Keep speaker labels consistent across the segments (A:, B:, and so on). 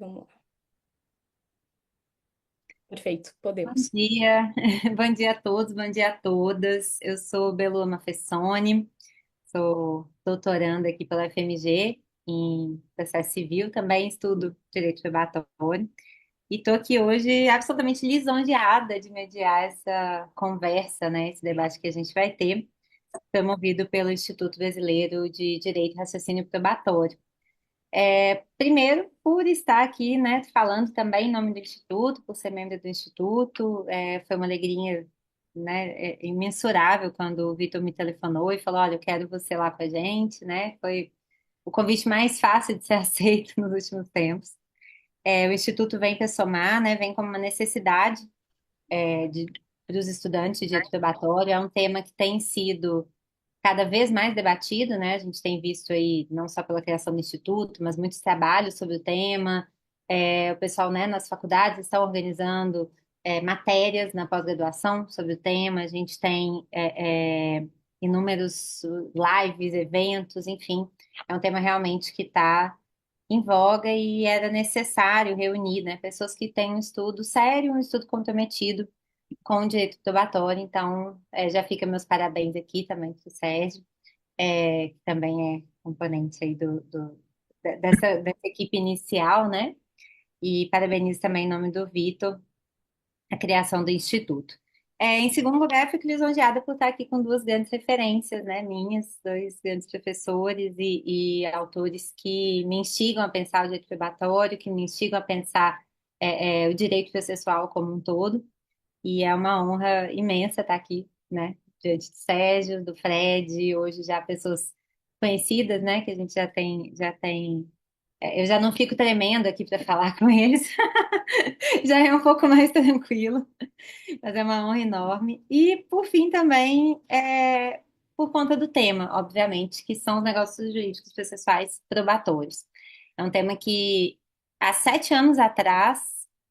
A: Vamos lá. Perfeito,
B: Bom
A: podemos.
B: dia, bom dia a todos, bom dia a todas. Eu sou Belua Mafessoni, sou doutoranda aqui pela FMG em processo civil, também estudo direito probatório e estou aqui hoje absolutamente lisonjeada de mediar essa conversa, né, esse debate que a gente vai ter, promovido pelo Instituto Brasileiro de Direito e Raciocínio Probatório. Primeiro, por estar aqui, né, falando também em nome do Instituto, por ser membro do Instituto, foi uma alegria, né, imensurável quando o Vitor me telefonou e falou, olha, eu quero você lá com a gente, né, foi o convite mais fácil de ser aceito nos últimos tempos. O Instituto vem para somar, né, vem como uma necessidade para os estudantes de direito probatório, é um tema que tem sido cada vez mais debatido, né? A gente tem visto aí, não só pela criação do Instituto, mas muitos trabalhos sobre o tema. O pessoal, né, nas faculdades estão organizando matérias na pós-graduação sobre o tema. A gente tem inúmeros lives, eventos, enfim. É um tema realmente que está em voga e era necessário reunir, né, pessoas que têm um estudo sério, um estudo comprometido com o direito probatório. Então, já fica meus parabéns aqui também para o Sérgio, que também é componente aí dessa equipe inicial, né? E parabenizo também em nome do Vitor a criação do Instituto. Em segundo lugar, fico lisonjeada por estar aqui com duas grandes referências, né, minhas, dois grandes professores e autores que me instigam a pensar o direito probatório, que me instigam a pensar o direito processual como um todo. E é uma honra imensa estar aqui, né, diante do Sérgio, do Fred, hoje já pessoas conhecidas, né, que a gente eu já não fico tremendo aqui para falar com eles, já é um pouco mais tranquilo, mas é uma honra enorme. E, por fim, também, por conta do tema, obviamente, que são os negócios jurídicos processuais probatórios. É um tema que, há 7 anos atrás,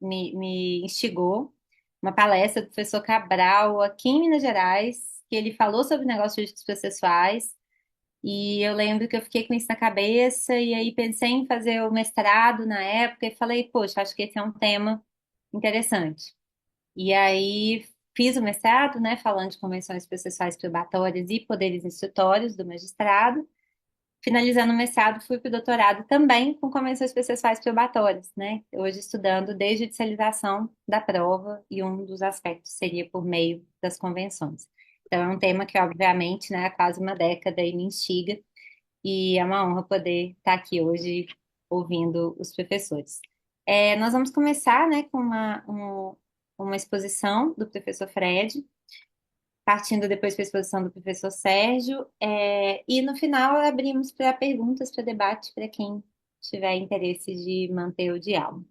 B: me instigou uma palestra do professor Cabral aqui em Minas Gerais, que ele falou sobre negócios jurídicos processuais, e eu lembro que eu fiquei com isso na cabeça, e aí pensei em fazer o mestrado na época, e falei, poxa, acho que esse é um tema interessante. E aí fiz o mestrado, né, falando de convenções processuais probatórias e poderes instrutórios do magistrado. Finalizando o mestrado, fui para o doutorado também com convenções processuais probatórias, né? Hoje estudando desde a judicialização da prova e um dos aspectos seria por meio das convenções. Então é um tema que, obviamente, né, há quase uma década e me instiga e é uma honra poder estar aqui hoje ouvindo os professores. Nós vamos começar, né, com uma exposição do professor Fred, partindo depois para a exposição do professor Sérgio, e no final abrimos para perguntas, para debate, para quem tiver interesse de manter o diálogo.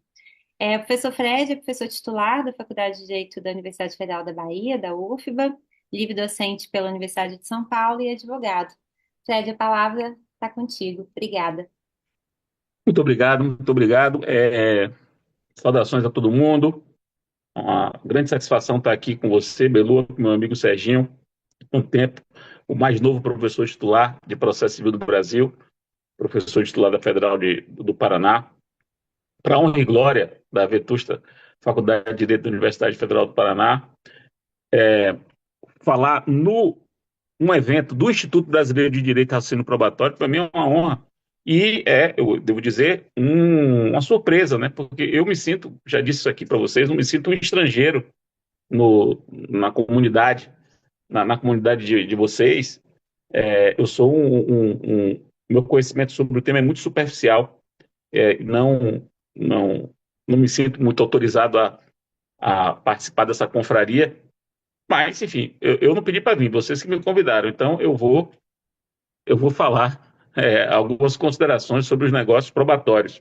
B: O professor Fred é professor titular da Faculdade de Direito da Universidade Federal da Bahia, da UFBA, livre-docente pela Universidade de São Paulo e advogado. Fred, a palavra está contigo. Obrigada.
C: Muito obrigado, muito obrigado. Saudações a todo mundo. Uma grande satisfação estar aqui com você, Belu, com meu amigo Serginho, um tempo, o mais novo professor titular de processo civil do Brasil, professor titular da do Paraná, para honra e glória da Vetusta Faculdade de Direito da Universidade Federal do Paraná, falar no um evento do Instituto Brasileiro de Direito e Raciocínio Probatório, para mim é uma honra. E eu devo dizer, uma surpresa, né? Porque eu me sinto, já disse isso aqui para vocês, não me sinto um estrangeiro na comunidade, na comunidade de vocês. Eu sou meu conhecimento sobre o tema é muito superficial. Não, não me sinto muito autorizado a participar dessa confraria. Mas, enfim, eu não pedi para vir, vocês que me convidaram. Então, eu vou falar algumas considerações sobre os negócios probatórios.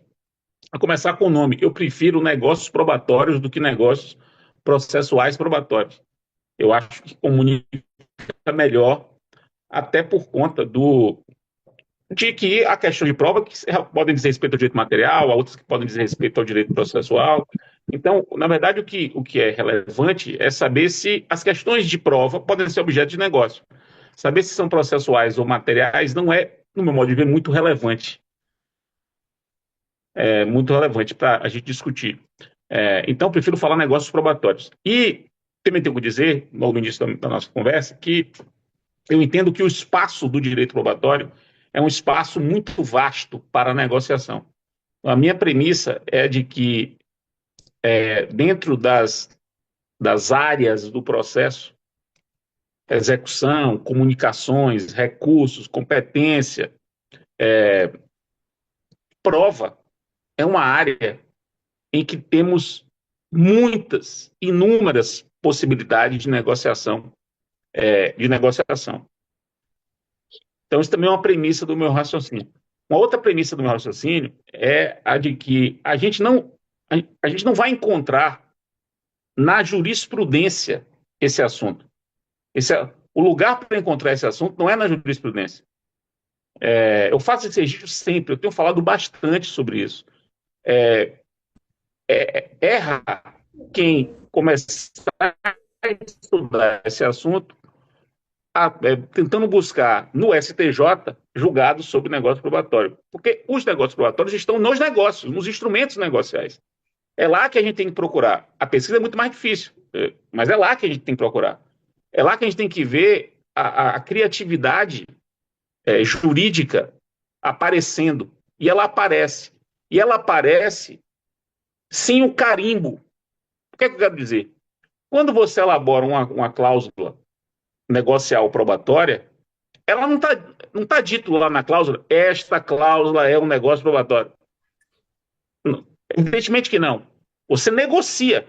C: A começar com o nome, eu prefiro negócios probatórios do que negócios processuais probatórios. Eu acho que comunica melhor, até por conta de que a questão de prova que podem dizer respeito ao direito material, há outras que podem dizer respeito ao direito processual. Então, na verdade, o que é relevante é saber se as questões de prova podem ser objeto de negócio. Saber se são processuais ou materiais não é, no meu modo de ver, muito relevante. muito relevante para a gente discutir. Então, prefiro falar negócios probatórios. E também tenho que dizer, no início da nossa conversa, que eu entendo que o espaço do direito probatório é um espaço muito vasto para a negociação. A minha premissa é de que, dentro das áreas do processo, execução, comunicações, recursos, competência, prova, é uma área em que temos muitas, inúmeras possibilidades de negociação. Então, isso também é uma premissa do meu raciocínio. Uma outra premissa do meu raciocínio é a de que a gente não vai encontrar na jurisprudência esse assunto. O lugar para encontrar esse assunto não é na jurisprudência. Eu faço esse registro sempre, eu tenho falado bastante sobre isso. Erra quem começar a estudar esse assunto tentando buscar no STJ julgados sobre negócio probatório. Porque os negócios probatórios estão nos negócios, nos instrumentos negociais. É lá que a gente tem que procurar. A pesquisa é muito mais difícil, mas é lá que a gente tem que procurar. É lá que a gente tem que ver a criatividade jurídica aparecendo. E ela aparece. E ela aparece sem o carimbo. O que é que eu quero dizer? Quando você elabora uma cláusula negocial probatória, ela não tá dito lá na cláusula, esta cláusula é um negócio probatório. Não. Evidentemente que não. Você negocia.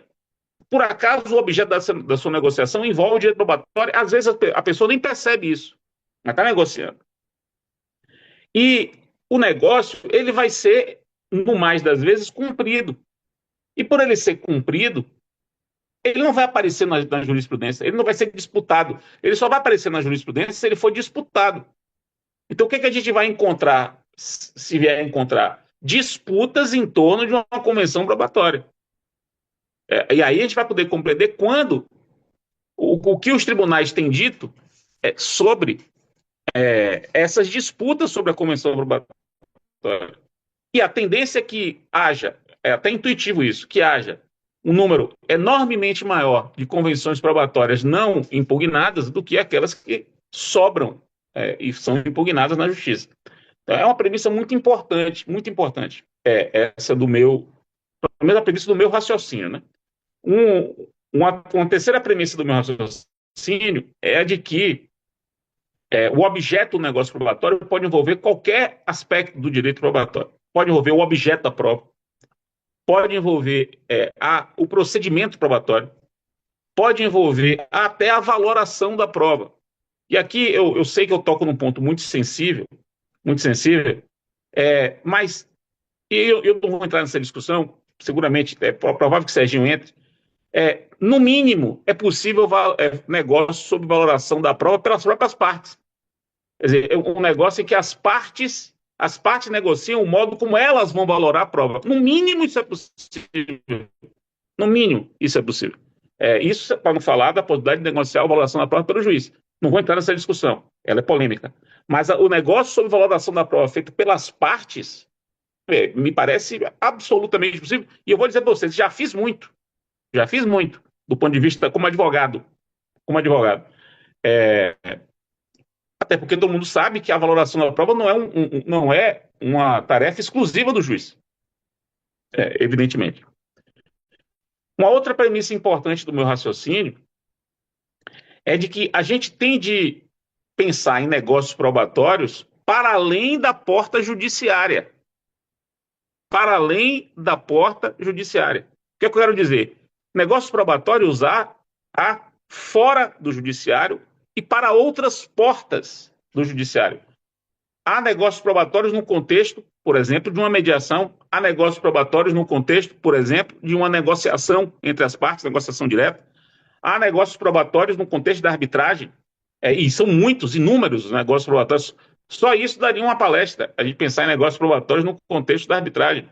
C: Por acaso, o objeto da sua negociação envolve o direito probatório, às vezes a pessoa nem percebe isso, mas está negociando. E o negócio, ele vai ser, no mais das vezes, cumprido. E por ele ser cumprido, ele não vai aparecer na jurisprudência, ele não vai ser disputado. Ele só vai aparecer na jurisprudência se ele for disputado. Então, o que a gente vai encontrar, se vier a encontrar? Disputas em torno de uma convenção probatória. E aí a gente vai poder compreender quando o que os tribunais têm dito sobre essas disputas sobre a convenção probatória. E a tendência é que haja, é até intuitivo isso, que haja um número enormemente maior de convenções probatórias não impugnadas do que aquelas que sobram e são impugnadas na justiça. Então, é uma premissa muito importante, muito importante. Essa do meu, a mesma premissa do meu raciocínio, né? Uma terceira premissa do meu raciocínio é a de que o objeto do negócio probatório pode envolver qualquer aspecto do direito probatório. Pode envolver o objeto da prova, pode envolver o procedimento probatório, pode envolver até a valoração da prova. E aqui eu sei que eu toco num ponto muito sensível, mas eu não vou entrar nessa discussão, seguramente é provável que Serginho entre. No mínimo, é possível negócio sobre valoração da prova pelas próprias partes. Quer dizer, um negócio em que as partes negociam o modo como elas vão valorar a prova. No mínimo, isso é possível. No mínimo, isso é possível. Isso para não falar da possibilidade de negociar a valoração da prova pelo juiz. Não vou entrar nessa discussão, ela é polêmica. Mas o negócio sobre valoração da prova feito pelas partes me parece absolutamente possível. E eu vou dizer para vocês, já fiz muito, do ponto de vista como advogado. Como advogado. Até porque todo mundo sabe que a valoração da prova não é uma tarefa exclusiva do juiz, evidentemente. Uma outra premissa importante do meu raciocínio é de que a gente tem de pensar em negócios probatórios para além da porta judiciária. Para além da porta judiciária. O que eu quero dizer? Negócios probatórios há fora do judiciário e para outras portas do judiciário. Há negócios probatórios no contexto, por exemplo, de uma mediação, há negócios probatórios no contexto, por exemplo, de uma negociação entre as partes, negociação direta, há negócios probatórios no contexto da arbitragem, e são muitos, inúmeros os negócios probatórios. Só isso daria uma palestra, a gente pensar em negócios probatórios no contexto da arbitragem.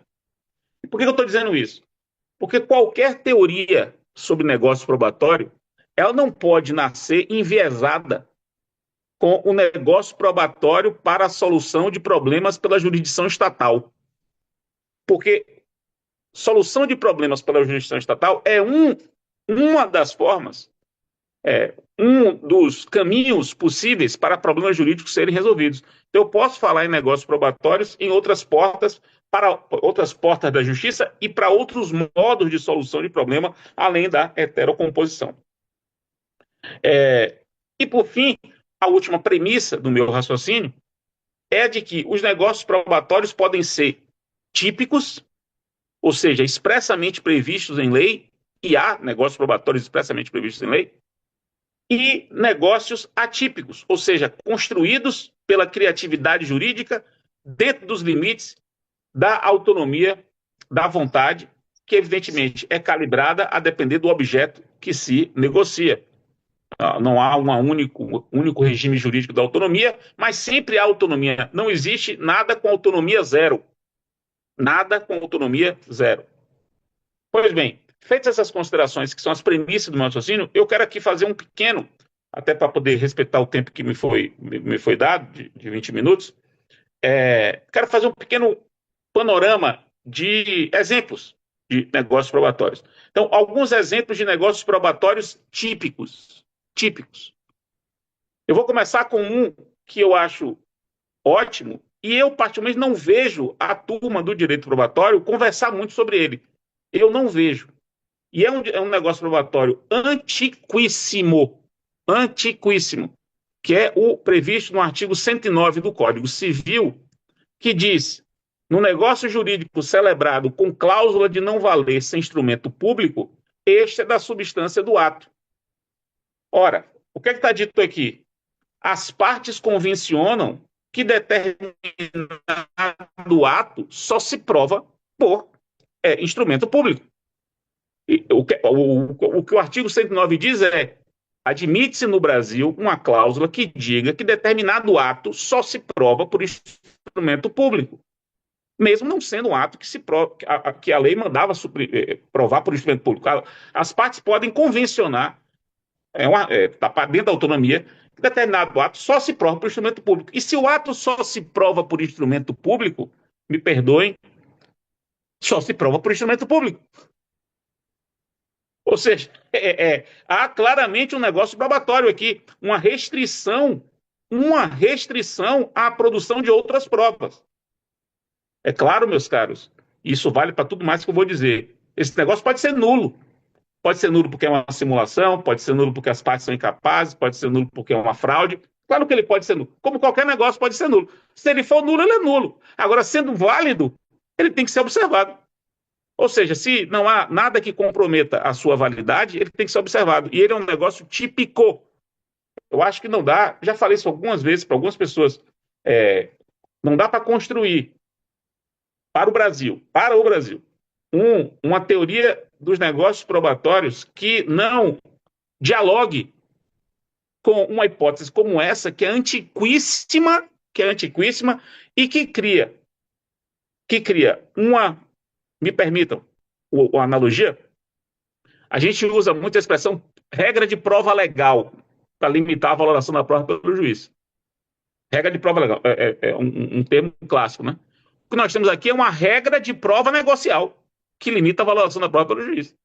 C: E por que eu estou dizendo isso? Porque qualquer teoria sobre negócio probatório, ela não pode nascer enviesada com o negócio probatório para a solução de problemas pela jurisdição estatal. porque solução de problemas pela jurisdição estatal é uma das formas, um dos caminhos possíveis para problemas jurídicos serem resolvidos. Então, eu posso falar em negócios probatórios em outras portas, para outras portas da justiça e para outros modos de solução de problema, além da heterocomposição. E, por fim, a última premissa do meu raciocínio é de que os negócios probatórios podem ser típicos, ou seja, expressamente previstos em lei, e há negócios probatórios expressamente previstos em lei, e negócios atípicos, ou seja, construídos pela criatividade jurídica dentro dos limites da autonomia da vontade, que evidentemente é calibrada a depender do objeto que se negocia. Não há um único regime jurídico da autonomia, mas sempre há autonomia. Não existe nada com autonomia zero. Nada com autonomia zero. Pois bem, feitas essas considerações, que são as premissas do meu raciocínio, eu quero aqui fazer um pequeno, até para poder respeitar o tempo que me foi dado, de 20 minutos, quero fazer um pequeno panorama de exemplos de negócios probatórios. Então, alguns exemplos de negócios probatórios típicos. Típicos. Eu vou começar com um que eu acho ótimo, e eu, particularmente, não vejo a turma do direito probatório conversar muito sobre ele. Eu não vejo. E é um negócio probatório antiquíssimo, antiquíssimo, que é o previsto no artigo 109 do Código Civil, que diz: no negócio jurídico celebrado com cláusula de não valer sem instrumento público, este é da substância do ato. Ora, o que está dito aqui? As partes convencionam que determinado ato só se prova por instrumento público. O que o artigo 109 diz é: admite-se no Brasil uma cláusula que diga que determinado ato só se prova por instrumento público, mesmo não sendo um ato que a lei mandava provar por instrumento público. As partes podem convencionar, está dentro da autonomia, que determinado ato só se prova por instrumento público. E se o ato só se prova por instrumento público, me perdoem, só se prova por instrumento público. Ou seja, há claramente um negócio probatório aqui, uma restrição à produção de outras provas. É claro, meus caros, isso vale para tudo mais que eu vou dizer. Esse negócio pode ser nulo. Pode ser nulo porque é uma simulação, pode ser nulo porque as partes são incapazes, pode ser nulo porque é uma fraude. Claro que ele pode ser nulo. Como qualquer negócio pode ser nulo. Se ele for nulo, ele é nulo. Agora, sendo válido, ele tem que ser observado. Ou seja, se não há nada que comprometa a sua validade, ele tem que ser observado. E ele é um negócio típico. Eu acho que não dá, já falei isso algumas vezes para algumas pessoas, não dá para construir para o Brasil, uma teoria dos negócios probatórios que não dialogue com uma hipótese como essa, que é antiquíssima e que cria me permitam a analogia, a gente usa muito a expressão regra de prova legal para limitar a valoração da prova pelo juiz. Regra de prova legal é um termo clássico, né? O que nós temos aqui é uma regra de prova negocial que limita a valoração da prova pelo juiz.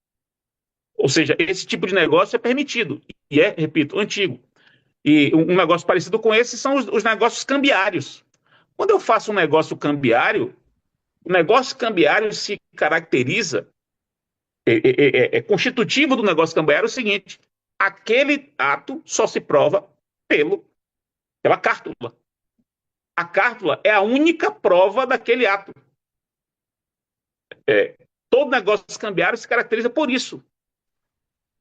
C: Ou seja, esse tipo de negócio é permitido e repito, antigo. E um negócio parecido com esse são os negócios cambiários. Quando eu faço um negócio cambiário, o negócio cambiário se caracteriza, constitutivo do negócio cambiário o seguinte: aquele ato só se prova pela cártula. A cártula é a única prova daquele ato. Todo negócio cambiário se caracteriza por isso.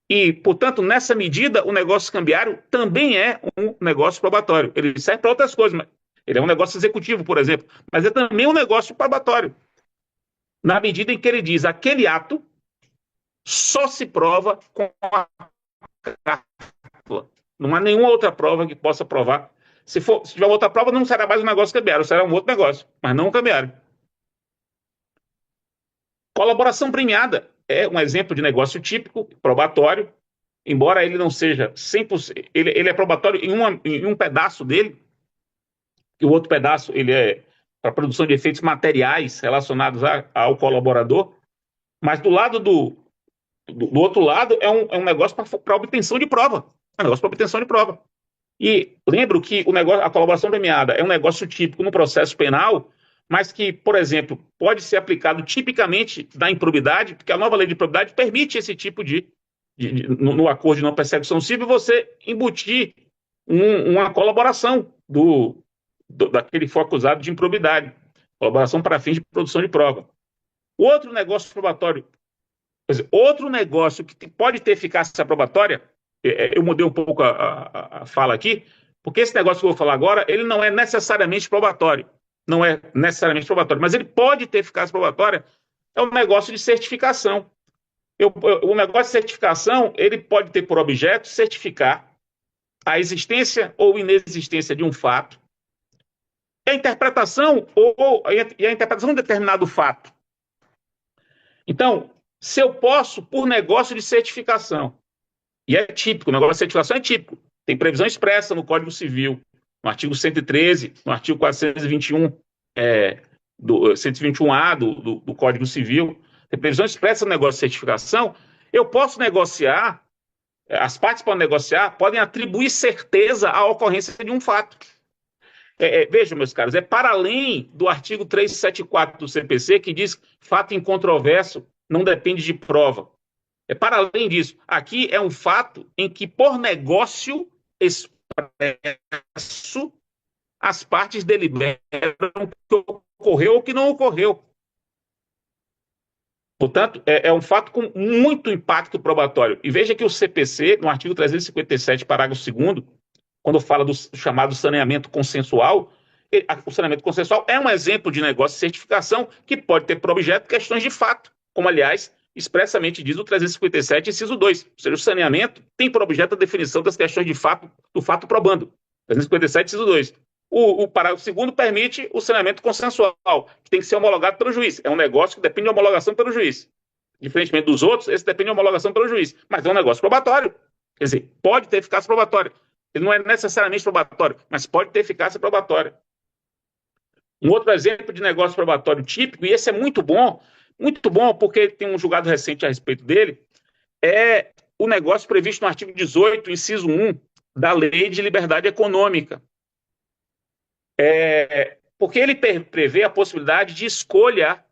C: E, portanto, nessa medida, o negócio cambiário também é um negócio probatório. Ele serve para outras coisas, mas ele é um negócio executivo, por exemplo, mas é também um negócio probatório. Na medida em que ele diz aquele ato só se prova com a cártula. Não há nenhuma outra prova que possa provar. Se tiver outra prova, não será mais um negócio cambiário, será um outro negócio, mas não um cambiário. Colaboração premiada é um exemplo de negócio típico, probatório, embora ele não seja 100%, ele é probatório em um pedaço dele, e o outro pedaço ele é para a produção de efeitos materiais relacionados ao colaborador, mas do outro lado é um negócio para obtenção de prova. É um negócio para obtenção de prova. E lembro que a colaboração premiada é um negócio típico no processo penal, mas que, por exemplo, pode ser aplicado tipicamente na improbidade, porque a nova lei de improbidade permite esse tipo no acordo de não persecução civil, você embutir uma colaboração daquele for acusado de improbidade, colaboração para fins de produção de prova. Outro negócio probatório, outro negócio que pode ter eficácia probatória, eu mudei um pouco a fala aqui, porque esse negócio que eu vou falar agora, ele não é necessariamente probatório, não é necessariamente probatório, mas ele pode ter eficácia probatória, é um negócio de certificação. O negócio de certificação, ele pode ter por objeto certificar a existência ou inexistência de um fato, a interpretação e a interpretação de determinado fato. Então, se eu posso, por negócio de certificação, e é típico, o negócio de certificação é típico, tem previsão expressa no Código Civil, no artigo 113, no artigo 421, 121A do Código Civil, tem previsão expressa no negócio de certificação, eu posso negociar, as partes podem negociar, podem atribuir certeza à ocorrência de um fato. Vejam, meus caros, é para além do artigo 374 do CPC, que diz que fato incontroverso não depende de prova. É para além disso. Aqui é um fato em que, por negócio expresso, as partes deliberam que ocorreu ou que não ocorreu. Portanto, é um fato com muito impacto probatório. E veja que o CPC, no artigo 357, parágrafo 2º, quando fala do chamado saneamento consensual, o saneamento consensual é um exemplo de negócio de certificação que pode ter por objeto questões de fato, como, aliás, expressamente diz o 357, inciso 2. Ou seja, o saneamento tem por objeto a definição das questões de fato, do fato probando. 357, inciso 2. O parágrafo 2º permite o saneamento consensual, que tem que ser homologado pelo juiz. É um negócio que depende de homologação pelo juiz. Diferentemente dos outros, esse depende de homologação pelo juiz. Mas é um negócio probatório. Quer dizer, pode ter eficácia probatória. Ele não é necessariamente probatório, mas pode ter eficácia probatória. Um outro exemplo de negócio probatório típico, e esse é muito bom porque tem um julgado recente a respeito dele, é o negócio previsto no artigo 18, inciso 1, da Lei de Liberdade Econômica. Porque ele prevê a possibilidade de escolha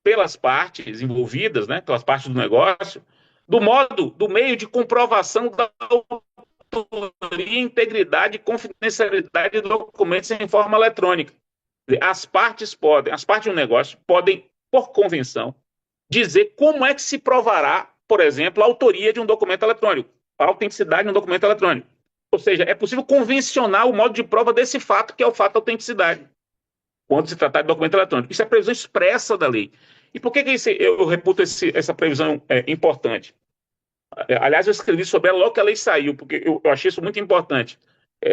C: pelas partes envolvidas, né, pelas partes do negócio, do meio de comprovação da autoria, integridade e confidencialidade de documentos em forma eletrônica. As partes do negócio podem, por convenção, dizer como é que se provará, por exemplo, a autoria de um documento eletrônico, a autenticidade de um documento eletrônico. Ou seja, é possível convencionar o modo de prova desse fato, que é o fato da autenticidade, quando se tratar de documento eletrônico. Isso é previsão expressa da lei. E por que eu reputo essa previsão importante? Aliás, eu escrevi sobre ela logo que a lei saiu, porque eu achei isso muito importante.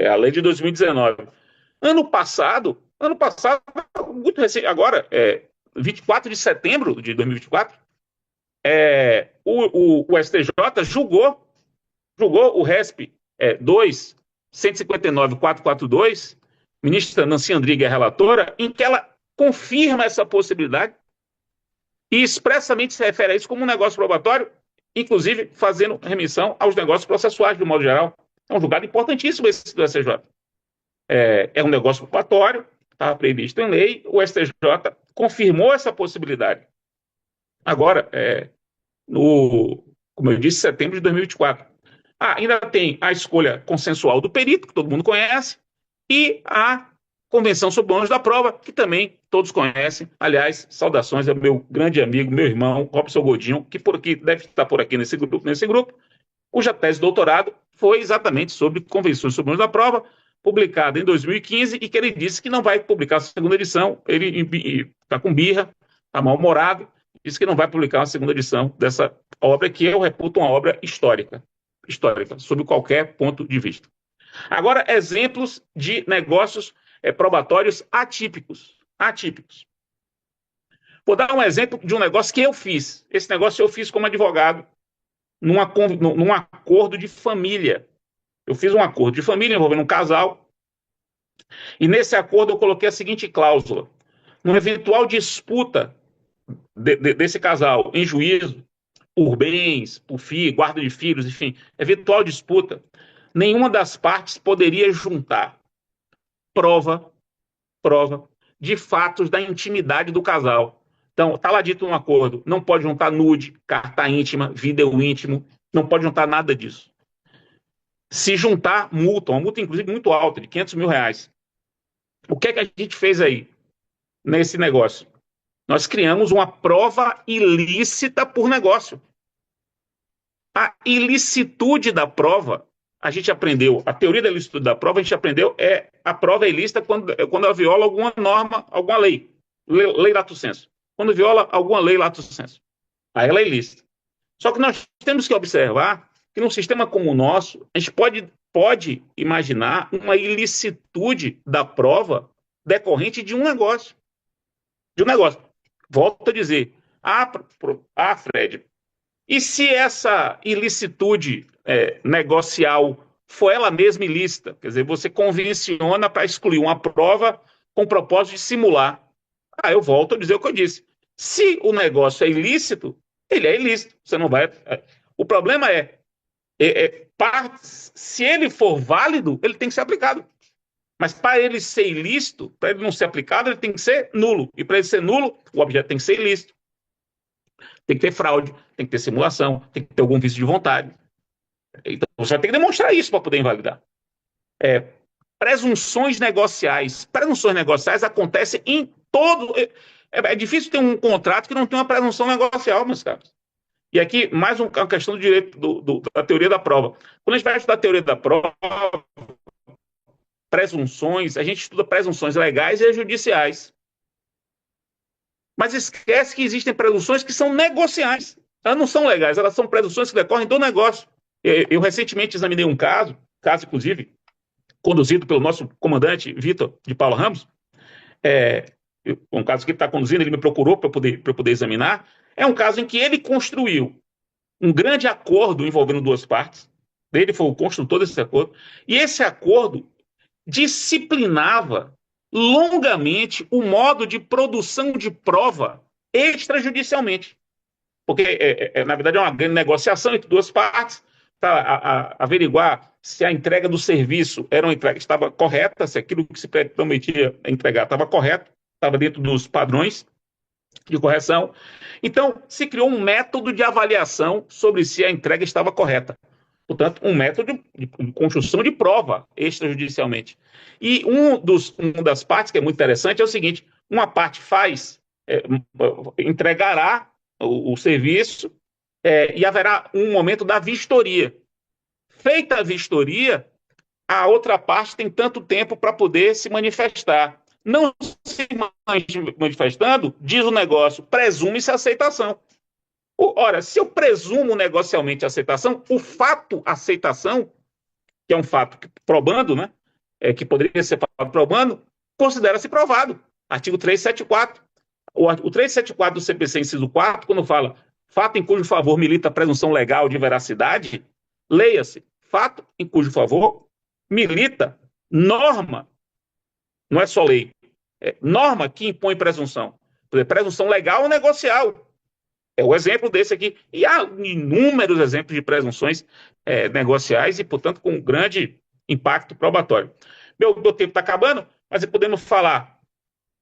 C: A lei de 2019. Ano passado, muito recente, agora, 24 de setembro de 2024, o STJ julgou o RESP 2, 159.442, ministra Nancy Andrighi é relatora, em que ela confirma essa possibilidade e expressamente se refere a isso como um negócio probatório, inclusive fazendo remissão aos negócios processuais, de modo geral. É um julgado importantíssimo esse do STJ. É um negócio probatório, estava previsto em lei, o STJ confirmou essa possibilidade. Agora, como eu disse, setembro de 2024. Ainda tem a escolha consensual do perito, que todo mundo conhece, e a Convenção sobre o ônus da prova, que também todos conhecem. Aliás, saudações ao meu grande amigo, meu irmão, Robson Godinho, que deve estar por aqui nesse grupo, cuja tese de doutorado foi exatamente sobre convenções sobre o ônus da prova, publicada em 2015, e que ele disse que não vai publicar a segunda edição. Ele está com birra, está mal-humorado, disse que não vai publicar uma segunda edição dessa obra, que eu reputo uma obra histórica, sob qualquer ponto de vista. Agora, exemplos de negócios probatórios atípicos. Vou dar um exemplo de um negócio que eu fiz. Esse negócio eu fiz como advogado num acordo de família. Eu fiz um acordo de família envolvendo um casal, e nesse acordo eu coloquei a seguinte cláusula: numa eventual disputa desse casal em juízo, por bens, por filho, guarda de filhos, enfim, eventual disputa, nenhuma das partes poderia juntar prova, prova de fatos da intimidade do casal. Então, está lá dito no acordo, não pode juntar nude, carta íntima, vídeo íntimo, não pode juntar nada disso. Se juntar, multa, uma multa inclusive muito alta, de R$ 500 mil. O que é que a gente fez aí nesse negócio? Nós criamos uma prova ilícita por negócio. A ilicitude da prova, a gente aprendeu, a teoria da ilicitude da prova, a gente aprendeu, a prova é ilícita quando ela viola alguma norma, alguma lei lato sensu. Quando viola alguma lei lato sensu. Aí ela é ilícita. Só que nós temos que observar que num sistema como o nosso, a gente pode imaginar uma ilicitude da prova decorrente de um negócio. De um negócio. Volto a dizer, Fred, e se essa ilicitude negocial for ela mesma ilícita? Quer dizer, você convenciona para excluir uma prova com o propósito de simular. Eu volto a dizer o que eu disse. Se o negócio é ilícito, ele é ilícito. Você não vai. O problema se ele for válido, ele tem que ser aplicado. Mas para ele ser ilícito, para ele não ser aplicado, ele tem que ser nulo. E para ele ser nulo, o objeto tem que ser ilícito. Tem que ter fraude, tem que ter simulação, tem que ter algum vício de vontade. Então, você vai ter que demonstrar isso para poder invalidar. Presunções negociais. Presunções negociais acontecem em todo. É difícil ter um contrato que não tem uma presunção negocial, meus caros. E aqui, mais uma questão do direito da teoria da prova. Quando a gente vai estudar a teoria da prova, presunções, a gente estuda presunções legais e judiciais. Mas esquece que existem presunções que são negociais. Elas não são legais, elas são presunções que decorrem do negócio. Eu recentemente examinei um caso inclusive, conduzido pelo nosso comandante Vitor de Paula Ramos, um caso que ele está conduzindo, ele me procurou para eu poder examinar, é um caso em que ele construiu um grande acordo envolvendo duas partes, ele foi o construtor desse acordo, e esse acordo disciplinava longamente o modo de produção de prova extrajudicialmente. Porque, na verdade, é uma grande negociação entre duas partes para averiguar se a entrega do serviço era uma entrega que estava correta, se aquilo que se prometia entregar estava correto, estava dentro dos padrões de correção. Então, se criou um método de avaliação sobre se a entrega estava correta. Portanto, um método de construção de prova extrajudicialmente. E uma das partes que é muito interessante é o seguinte: uma parte entregará o serviço e haverá um momento da vistoria. Feita a vistoria, a outra parte tem tanto tempo para poder se manifestar. Não se manifestando, diz o negócio, presume-se aceitação. Ora, se eu presumo negocialmente a aceitação, o fato aceitação, que é um fato probando, né, que poderia ser fato probando, considera-se provado. Artigo 374. O 374 do CPC, inciso 4, quando fala fato em cujo favor milita a presunção legal de veracidade, leia-se, fato em cujo favor milita norma, não é só lei, norma que impõe presunção. Presunção legal ou negocial. É o exemplo desse aqui. E há inúmeros exemplos de presunções negociais e, portanto, com grande impacto probatório. Meu tempo está acabando, mas podemos falar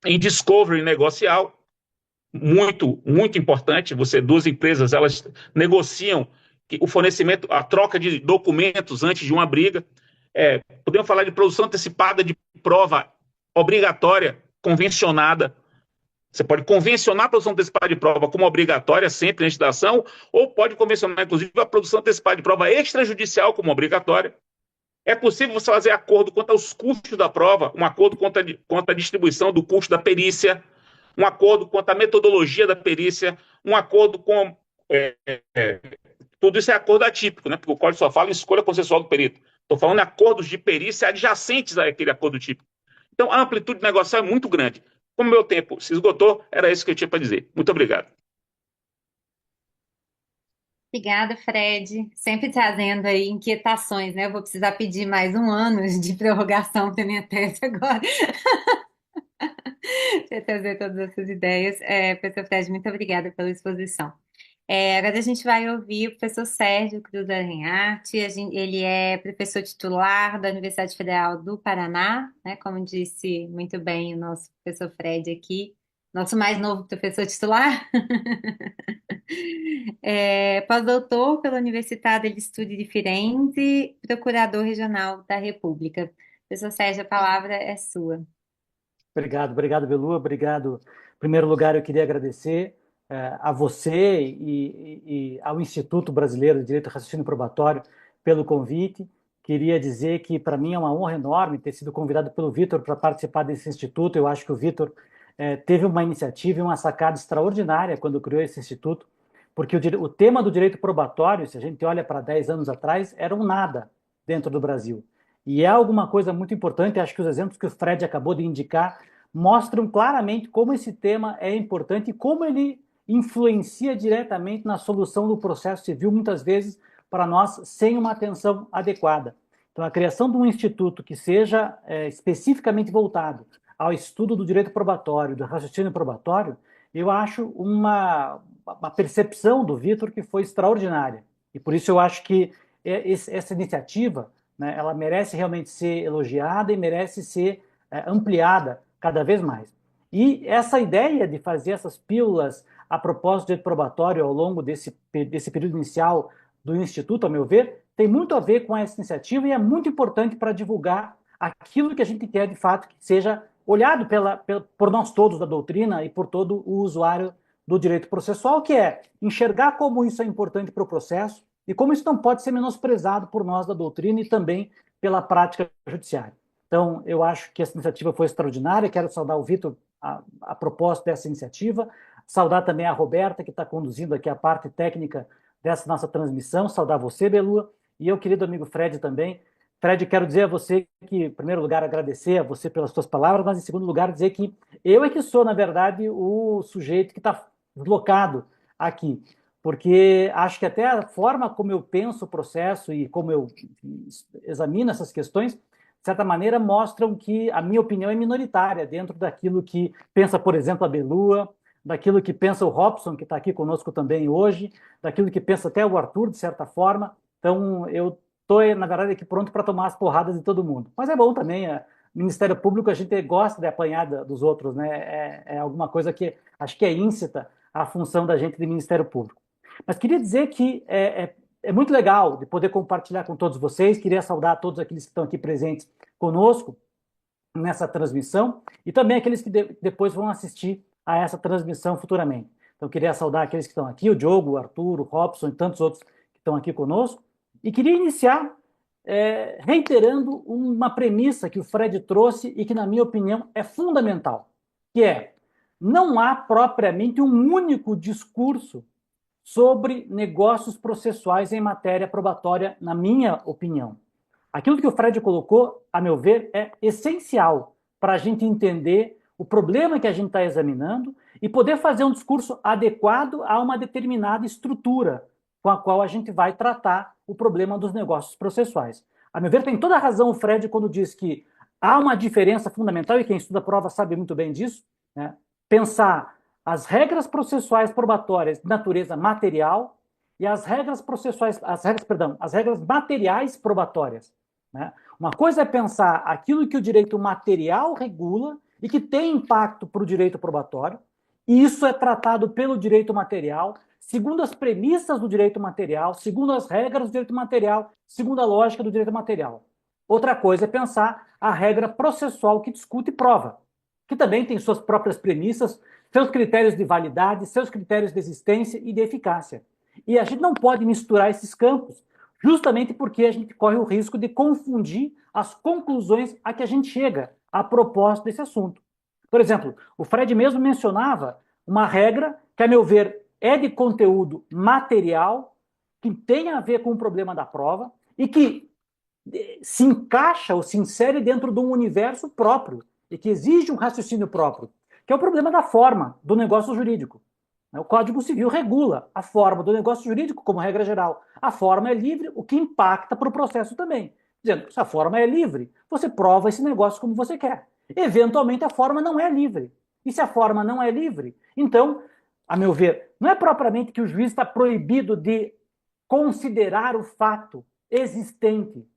C: em discovery negocial, muito, muito importante. Duas empresas, elas negociam o fornecimento, a troca de documentos antes de uma briga. Podemos falar de produção antecipada de prova obrigatória, convencionada. Você pode convencionar a produção antecipada de prova como obrigatória sempre antes da ação, ou pode convencionar, inclusive, a produção antecipada de prova extrajudicial como obrigatória. É possível você fazer acordo quanto aos custos da prova, um acordo quanto a distribuição do custo da perícia, um acordo quanto à metodologia da perícia, um acordo com... tudo isso é acordo atípico, né? Porque o código só fala em escolha consensual do perito. Estou falando de acordos de perícia adjacentes àquele acordo típico. Então, a amplitude negocial é muito grande. Como meu tempo se esgotou, era isso que eu tinha para dizer. Muito obrigado.
B: Obrigada, Fred. Sempre trazendo aí inquietações, né? Eu vou precisar pedir mais um ano de prorrogação para minha tese agora. de trazer todas essas ideias. Professor Fred, muito obrigada pela exposição. Agora a gente vai ouvir o professor Sérgio Cruz Aranharte. Ele é professor titular da Universidade Federal do Paraná, né? Como disse muito bem o nosso professor Fred aqui, nosso mais novo professor titular. Pós-doutor pela Universidade de Studi di Firenze, procurador regional da República. Professor Sérgio, a palavra é sua.
A: Obrigado, Belu. Obrigado. Em primeiro lugar, eu queria agradecer a você e ao Instituto Brasileiro de Direito e Raciocínio Probatório pelo convite. Queria dizer que, para mim, é uma honra enorme ter sido convidado pelo Vitor para participar desse instituto. Eu acho que o Vitor teve uma iniciativa e uma sacada extraordinária quando criou esse instituto, porque o tema do direito probatório, se a gente olha para 10 anos atrás, era um nada dentro do Brasil. E é alguma coisa muito importante, acho que os exemplos que o Fred acabou de indicar mostram claramente como esse tema é importante e como ele influencia diretamente na solução do processo civil, muitas vezes para nós, sem uma atenção adequada. Então, a criação de um instituto que seja especificamente voltado ao estudo do direito probatório, do raciocínio probatório, eu acho uma percepção do Vitor que foi extraordinária. E por isso eu acho que essa iniciativa, né, ela merece realmente ser elogiada e merece ser ampliada cada vez mais. E essa ideia de fazer essas pílulas a propósito do direito probatório ao longo desse período inicial do Instituto, ao meu ver, tem muito a ver com essa iniciativa e é muito importante para divulgar aquilo que a gente quer, de fato, que seja olhado por nós todos da doutrina e por todo o usuário do direito processual, que é enxergar como isso é importante para o processo e como isso não pode ser menosprezado por nós da doutrina e também pela prática judiciária. Então, eu acho que essa iniciativa foi extraordinária. Quero saudar o Vitor a propósito dessa iniciativa, saudar também a Roberta, que está conduzindo aqui a parte técnica dessa nossa transmissão, saudar você, Belua, e eu, querido amigo Fred, também. Fred, quero dizer a você que, em primeiro lugar, agradecer a você pelas suas palavras, mas, em segundo lugar, dizer que eu é que sou, na verdade, o sujeito que está deslocado aqui, porque acho que até a forma como eu penso o processo e como eu examino essas questões, de certa maneira, mostram que a minha opinião é minoritária dentro daquilo que pensa, por exemplo, a Belua, daquilo que pensa o Robson, que está aqui conosco também hoje, daquilo que pensa até o Arthur, de certa forma. Então, eu estou, na verdade, aqui pronto para tomar as porradas de todo mundo. Mas é bom também, Ministério Público, a gente gosta de apanhar dos outros, né? É alguma coisa que acho que é íncita à função da gente de Ministério Público. Mas queria dizer que é muito legal de poder compartilhar com todos vocês. Queria saudar todos aqueles que estão aqui presentes conosco nessa transmissão e também aqueles que depois vão assistir a essa transmissão futuramente. Então, queria saudar aqueles que estão aqui, o Diogo, o Arthur, o Robson e tantos outros que estão aqui conosco. E queria iniciar reiterando uma premissa que o Fred trouxe e que, na minha opinião, é fundamental, que é: não há propriamente um único discurso sobre negócios processuais em matéria probatória, na minha opinião. Aquilo que o Fred colocou, a meu ver, é essencial para a gente entender o problema que a gente está examinando e poder fazer um discurso adequado a uma determinada estrutura com a qual a gente vai tratar o problema dos negócios processuais. A meu ver, tem toda a razão o Fred quando diz que há uma diferença fundamental, e quem estuda a prova sabe muito bem disso, né? Pensar as regras processuais probatórias de natureza material e as regras materiais probatórias, né? Uma coisa é pensar aquilo que o direito material regula e que tem impacto para o direito probatório, e isso é tratado pelo direito material, segundo as premissas do direito material, segundo as regras do direito material, segundo a lógica do direito material. Outra coisa é pensar a regra processual que discute prova, que também tem suas próprias premissas, seus critérios de validade, seus critérios de existência e de eficácia. E a gente não pode misturar esses campos, justamente porque a gente corre o risco de confundir as conclusões a que a gente chega a propósito desse assunto. Por exemplo, o Fred mesmo mencionava uma regra que, a meu ver, é de conteúdo material, que tem a ver com o problema da prova e que se encaixa ou se insere dentro de um universo próprio e que exige um raciocínio próprio, que é o problema da forma do negócio jurídico. O Código Civil regula a forma do negócio jurídico como regra geral. A forma é livre, o que impacta para o processo também. Dizendo, se a forma é livre, você prova esse negócio como você quer. Eventualmente, a forma não é livre. E se a forma não é livre, então, a meu ver, não é propriamente que o juiz está proibido de considerar o fato existente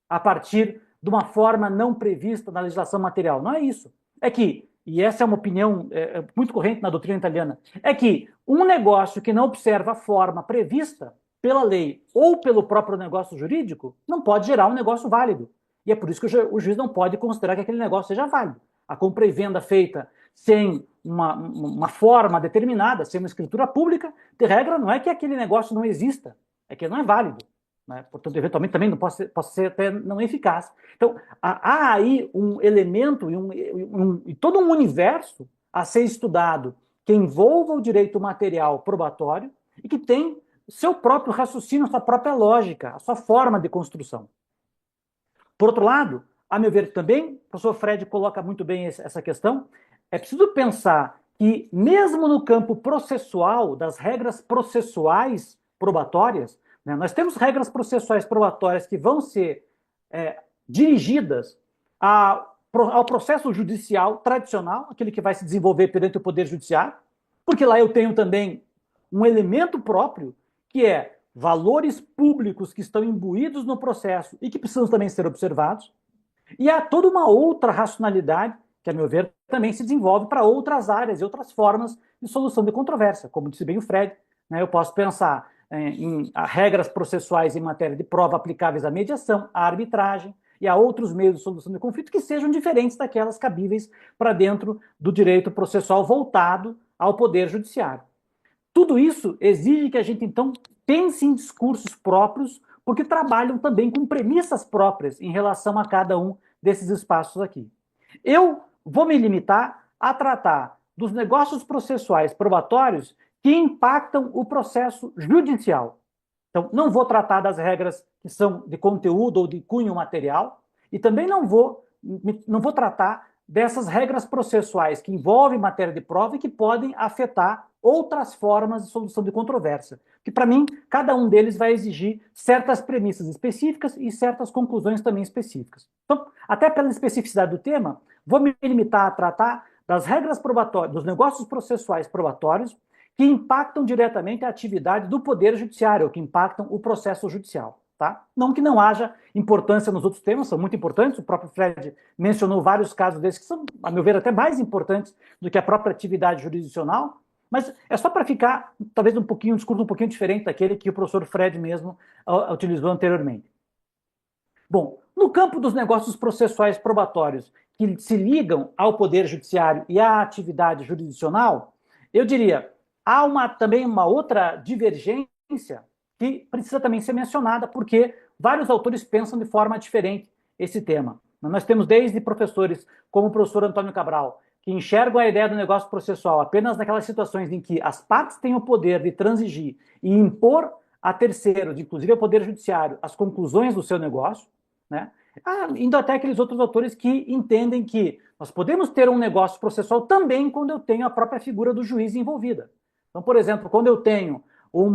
A: a partir de uma forma não prevista na legislação material. Não é isso. É que, e essa é uma opinião muito corrente na doutrina italiana, é que um negócio que não observa a forma prevista pela lei ou pelo próprio negócio jurídico não pode gerar um negócio válido. E é por isso que o juiz não pode considerar que aquele negócio seja válido. A compra e venda feita sem uma forma determinada, sem uma escritura pública, de regra, não é que aquele negócio não exista, é que não é válido. Né? Portanto, eventualmente também não pode ser até não eficaz. Então, há aí um elemento e todo um universo a ser estudado que envolva o direito material probatório e que tem seu próprio raciocínio, sua própria lógica, a sua forma de construção. Por outro lado, a meu ver também, o professor Fred coloca muito bem essa questão, é preciso pensar que mesmo no campo processual, das regras processuais probatórias, né, nós temos regras processuais probatórias que vão ser dirigidas ao processo judicial tradicional, aquele que vai se desenvolver perante o Poder Judiciário, porque lá eu tenho também um elemento próprio, que é valores públicos que estão imbuídos no processo e que precisam também ser observados, e há toda uma outra racionalidade, que, a meu ver, também se desenvolve para outras áreas e outras formas de solução de controvérsia. Como disse bem o Fred, né, eu posso pensar em regras processuais em matéria de prova aplicáveis à mediação, à arbitragem e a outros meios de solução de conflito que sejam diferentes daquelas cabíveis para dentro do direito processual voltado ao Poder Judiciário. Tudo isso exige que a gente, então, pense em discursos próprios, porque trabalham também com premissas próprias em relação a cada um desses espaços aqui. Eu vou me limitar a tratar dos negócios processuais probatórios que impactam o processo judicial. Então, não vou tratar das regras que são de conteúdo ou de cunho material, e também não vou tratar dessas regras processuais que envolvem matéria de prova e que podem afetar outras formas de solução de controvérsia. Que, para mim, cada um deles vai exigir certas premissas específicas e certas conclusões também específicas. Então, até pela especificidade do tema, vou me limitar a tratar das regras probatórias, dos negócios processuais probatórios que impactam diretamente a atividade do Poder Judiciário, que impactam o processo judicial. Tá? Não que não haja importância nos outros temas, são muito importantes, o próprio Fred mencionou vários casos desses que são, a meu ver, até mais importantes do que a própria atividade jurisdicional, mas é só para ficar, talvez, um discurso um pouquinho diferente daquele que o professor Fred mesmo utilizou anteriormente. Bom, no campo dos negócios processuais probatórios que se ligam ao Poder Judiciário e à atividade jurisdicional, eu diria, há também uma outra divergência que precisa também ser mencionada, porque vários autores pensam de forma diferente esse tema. Nós temos desde professores como o professor Antônio Cabral, que enxergam a ideia do negócio processual apenas naquelas situações em que as partes têm o poder de transigir e impor a terceiros, inclusive ao Poder Judiciário, as conclusões do seu negócio, né? Indo até aqueles outros autores que entendem que nós podemos ter um negócio processual também quando eu tenho a própria figura do juiz envolvida. Então, por exemplo, quando eu tenho um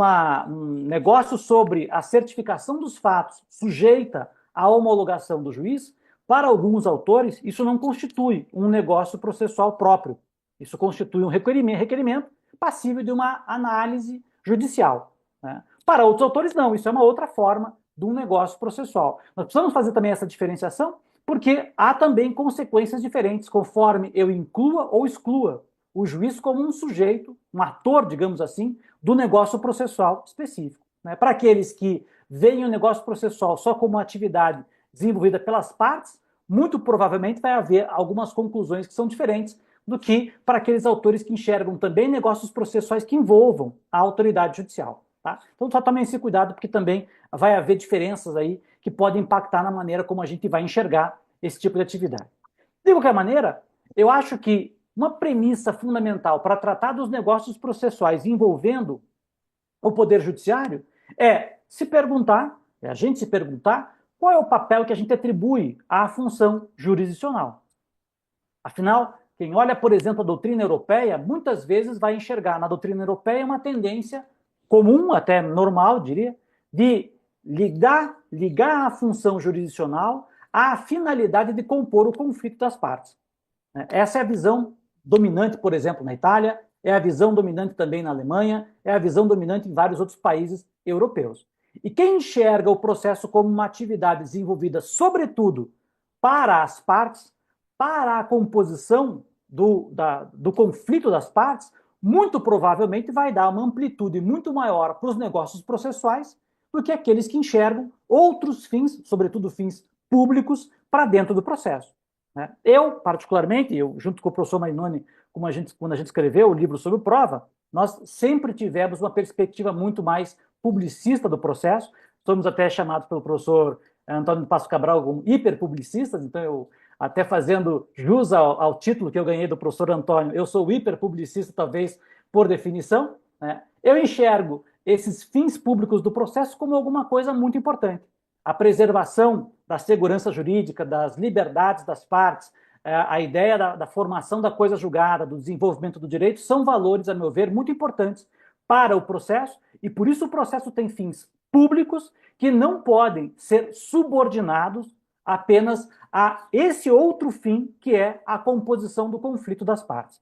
A: negócio sobre a certificação dos fatos sujeita à homologação do juiz, para alguns autores, isso não constitui um negócio processual próprio. Isso constitui um requerimento passível de uma análise judicial. Né? Para outros autores, não. Isso é uma outra forma de um negócio processual. Nós precisamos fazer também essa diferenciação, porque há também consequências diferentes, conforme eu inclua ou exclua o juiz como um sujeito, um ator, digamos assim, do negócio processual específico. Né? Para aqueles que veem o negócio processual só como uma atividade desenvolvida pelas partes, muito provavelmente vai haver algumas conclusões que são diferentes do que para aqueles autores que enxergam também negócios processuais que envolvam a autoridade judicial. Tá? Então, só tomem esse cuidado, porque também vai haver diferenças aí que podem impactar na maneira como a gente vai enxergar esse tipo de atividade. De qualquer maneira, eu acho que uma premissa fundamental para tratar dos negócios processuais envolvendo o Poder Judiciário é a gente se perguntar qual é o papel que a gente atribui à função jurisdicional. Afinal, quem olha, por exemplo, a doutrina europeia, muitas vezes vai enxergar na doutrina europeia uma tendência comum, até normal, diria, de ligar a função jurisdicional à finalidade de compor o conflito das partes. Essa é a visão dominante, por exemplo, na Itália, é a visão dominante também na Alemanha, é a visão dominante em vários outros países europeus. E quem enxerga o processo como uma atividade desenvolvida, sobretudo, para as partes, para a composição do conflito das partes, muito provavelmente vai dar uma amplitude muito maior para os negócios processuais do que aqueles que enxergam outros fins, sobretudo fins públicos, para dentro do processo. Eu, particularmente, junto com o professor Marinoni, quando a gente escreveu o livro sobre prova, nós sempre tivemos uma perspectiva muito mais publicista do processo. Somos até chamados pelo professor Antônio Passo Cabral como hiperpublicistas, então eu, até fazendo jus ao título que eu ganhei do professor Antônio, eu sou hiperpublicista, talvez por definição. Eu enxergo esses fins públicos do processo como alguma coisa muito importante. A preservação da segurança jurídica, das liberdades das partes, a ideia da formação da coisa julgada, do desenvolvimento do direito, são valores, a meu ver, muito importantes para o processo, e por isso o processo tem fins públicos que não podem ser subordinados apenas a esse outro fim, que é a composição do conflito das partes.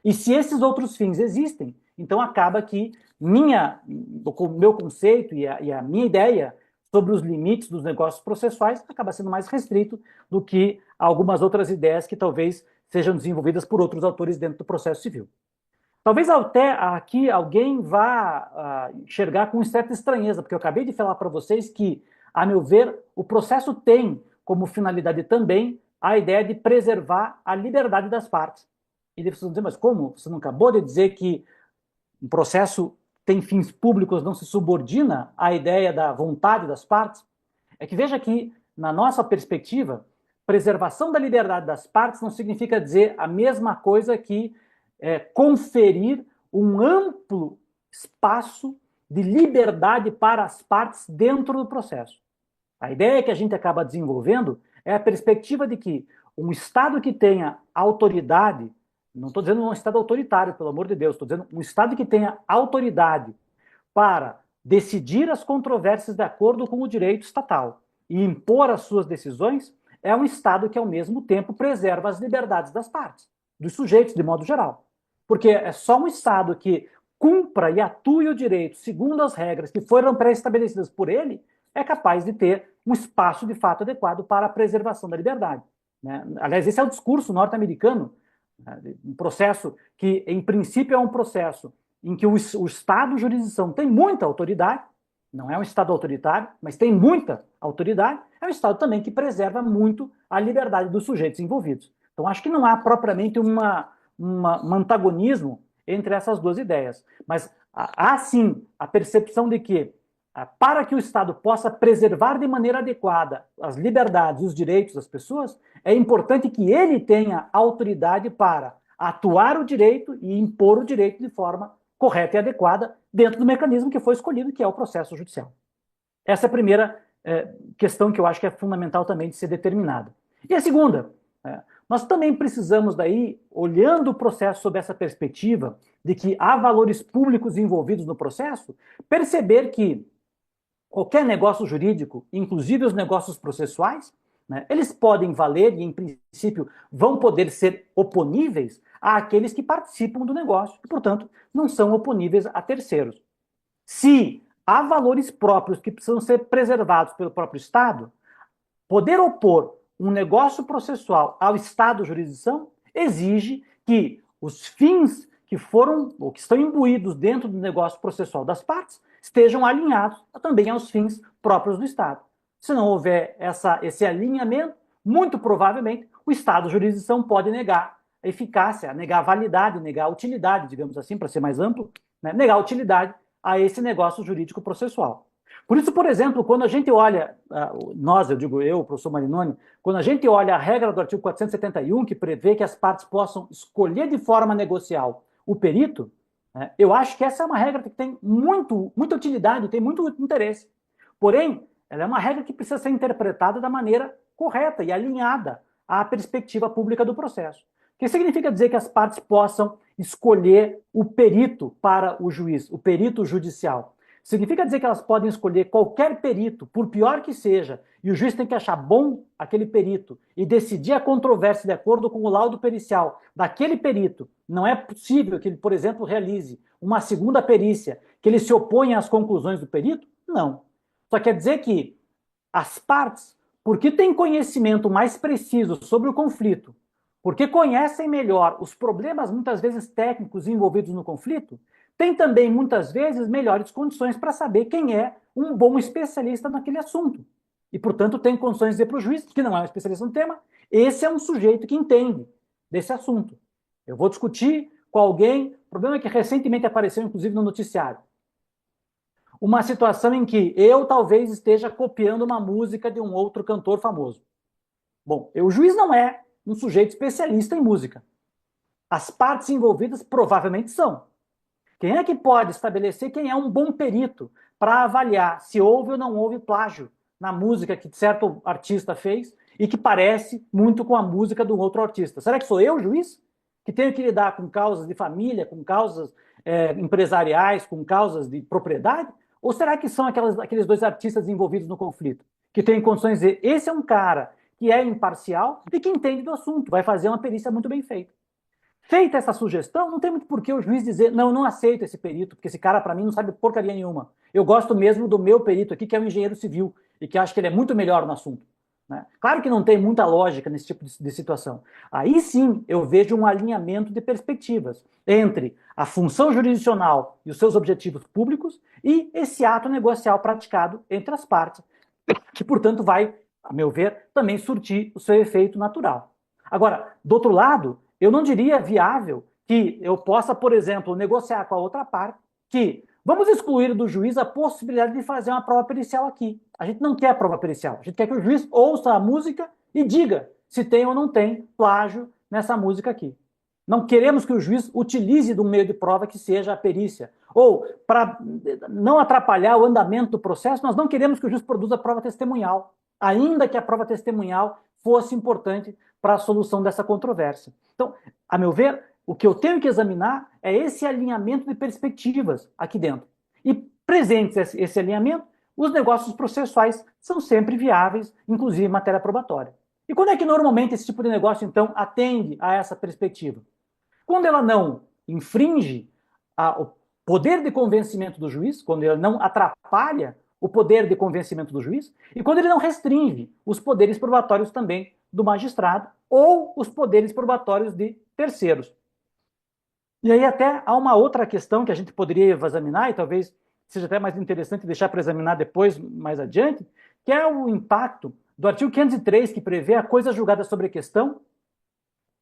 A: E se esses outros fins existem, então acaba que o meu conceito e a minha ideia sobre os limites dos negócios processuais acaba sendo mais restrito do que algumas outras ideias que talvez sejam desenvolvidas por outros autores dentro do processo civil. Talvez até aqui alguém vá enxergar com certa estranheza, porque eu acabei de falar para vocês que, a meu ver, o processo tem como finalidade também a ideia de preservar a liberdade das partes. E vocês vão dizer, mas como? Você não acabou de dizer que um processo tem fins públicos, não se subordina à ideia da vontade das partes? É que veja que, na nossa perspectiva, preservação da liberdade das partes não significa dizer a mesma coisa que conferir um amplo espaço de liberdade para as partes dentro do processo. A ideia que a gente acaba desenvolvendo é a perspectiva de que um Estado que tenha autoridade, não estou dizendo um Estado autoritário, pelo amor de Deus, estou dizendo um Estado que tenha autoridade para decidir as controvérsias de acordo com o direito estatal e impor as suas decisões, é um Estado que, ao mesmo tempo, preserva as liberdades das partes, dos sujeitos, de modo geral. Porque é só um Estado que cumpra e atue o direito segundo as regras que foram pré-estabelecidas por ele, é capaz de ter um espaço de fato adequado para a preservação da liberdade. Aliás, esse é o discurso norte-americano, um processo que, em princípio, é um processo em que o Estado, jurisdição, tem muita autoridade, não é um Estado autoritário, mas tem muita autoridade, é um Estado também que preserva muito a liberdade dos sujeitos envolvidos. Então, acho que não há propriamente um antagonismo entre essas duas ideias, mas há sim a percepção de que, para que o Estado possa preservar de maneira adequada as liberdades e os direitos das pessoas, é importante que ele tenha autoridade para atuar o direito e impor o direito de forma correta e adequada dentro do mecanismo que foi escolhido, que é o processo judicial. Essa é a primeira questão que eu acho que é fundamental também de ser determinada. E a segunda, nós também precisamos daí, olhando o processo sob essa perspectiva de que há valores públicos envolvidos no processo, perceber que qualquer negócio jurídico, inclusive os negócios processuais, eles podem valer e, em princípio, vão poder ser oponíveis àqueles que participam do negócio e, portanto, não são oponíveis a terceiros. Se há valores próprios que precisam ser preservados pelo próprio Estado, poder opor um negócio processual ao Estado jurisdição exige que os fins que foram ou que estão imbuídos dentro do negócio processual das partes estejam alinhados também aos fins próprios do Estado. Se não houver esse alinhamento, muito provavelmente o Estado jurisdição pode negar a eficácia, negar a validade, negar a utilidade, digamos assim, para ser mais amplo, negar a utilidade a esse negócio jurídico processual. Por isso, por exemplo, quando a gente olha, eu digo eu, o professor Marinoni, quando a gente olha a regra do artigo 471, que prevê que as partes possam escolher de forma negocial o perito, eu acho que essa é uma regra que tem muita utilidade, tem muito interesse. Porém, ela é uma regra que precisa ser interpretada da maneira correta e alinhada à perspectiva pública do processo. O que significa dizer que as partes possam escolher o perito para o juiz, o perito judicial? Significa dizer que elas podem escolher qualquer perito, por pior que seja, e o juiz tem que achar bom aquele perito e decidir a controvérsia de acordo com o laudo pericial daquele perito. Não é possível que ele, por exemplo, realize uma segunda perícia, que ele se oponha às conclusões do perito? Não. Só quer dizer que as partes, porque têm conhecimento mais preciso sobre o conflito, porque conhecem melhor os problemas, muitas vezes técnicos, envolvidos no conflito, têm também, muitas vezes, melhores condições para saber quem é um bom especialista naquele assunto. E, portanto, tem condições de dizer para o juiz, que não é um especialista no tema, esse é um sujeito que entende desse assunto. Eu vou discutir com alguém, o problema é que recentemente apareceu, inclusive, no noticiário, uma situação em que eu talvez esteja copiando uma música de um outro cantor famoso. Bom, o juiz não é um sujeito especialista em música. As partes envolvidas provavelmente são. Quem é que pode estabelecer quem é um bom perito para avaliar se houve ou não houve plágio na música que certo artista fez e que parece muito com a música do outro artista? Será que sou eu, juiz, que tenho que lidar com causas de família, com causas empresariais, com causas de propriedade? Ou será que são aqueles dois artistas envolvidos no conflito, que têm condições de dizer, esse é um cara que é imparcial e que entende do assunto, vai fazer uma perícia muito bem feita. Feita essa sugestão, não tem muito por que o juiz dizer, não, eu não aceito esse perito, porque esse cara, para mim, não sabe porcaria nenhuma. Eu gosto mesmo do meu perito aqui, que é um engenheiro civil, e que acho que ele é muito melhor no assunto. Né? Claro que não tem muita lógica nesse tipo de situação. Aí sim, eu vejo um alinhamento de perspectivas entre a função jurisdicional e os seus objetivos públicos e esse ato negocial praticado entre as partes, que, portanto, vai, a meu ver, também surtir o seu efeito natural. Agora, do outro lado, eu não diria viável que eu possa, por exemplo, negociar com a outra parte que vamos excluir do juiz a possibilidade de fazer uma prova pericial aqui. A gente não quer prova pericial. A gente quer que o juiz ouça a música e diga se tem ou não tem plágio nessa música aqui. Não queremos que o juiz utilize de um meio de prova que seja a perícia. Ou, para não atrapalhar o andamento do processo, nós não queremos que o juiz produza prova testemunhal, ainda que a prova testemunhal fosse importante para a solução dessa controvérsia. Então, a meu ver, o que eu tenho que examinar é esse alinhamento de perspectivas aqui dentro. E, presentes esse alinhamento, os negócios processuais são sempre viáveis, inclusive em matéria probatória. E quando é que normalmente esse tipo de negócio, então, atende a essa perspectiva? Quando ela não infringe o poder de convencimento do juiz, quando ela não atrapalha o poder de convencimento do juiz, e quando ele não restringe os poderes probatórios também do magistrado ou os poderes probatórios de terceiros. E aí até há uma outra questão que a gente poderia examinar, e talvez seja até mais interessante deixar para examinar depois, mais adiante, que é o impacto do artigo 503, que prevê a coisa julgada sobre a questão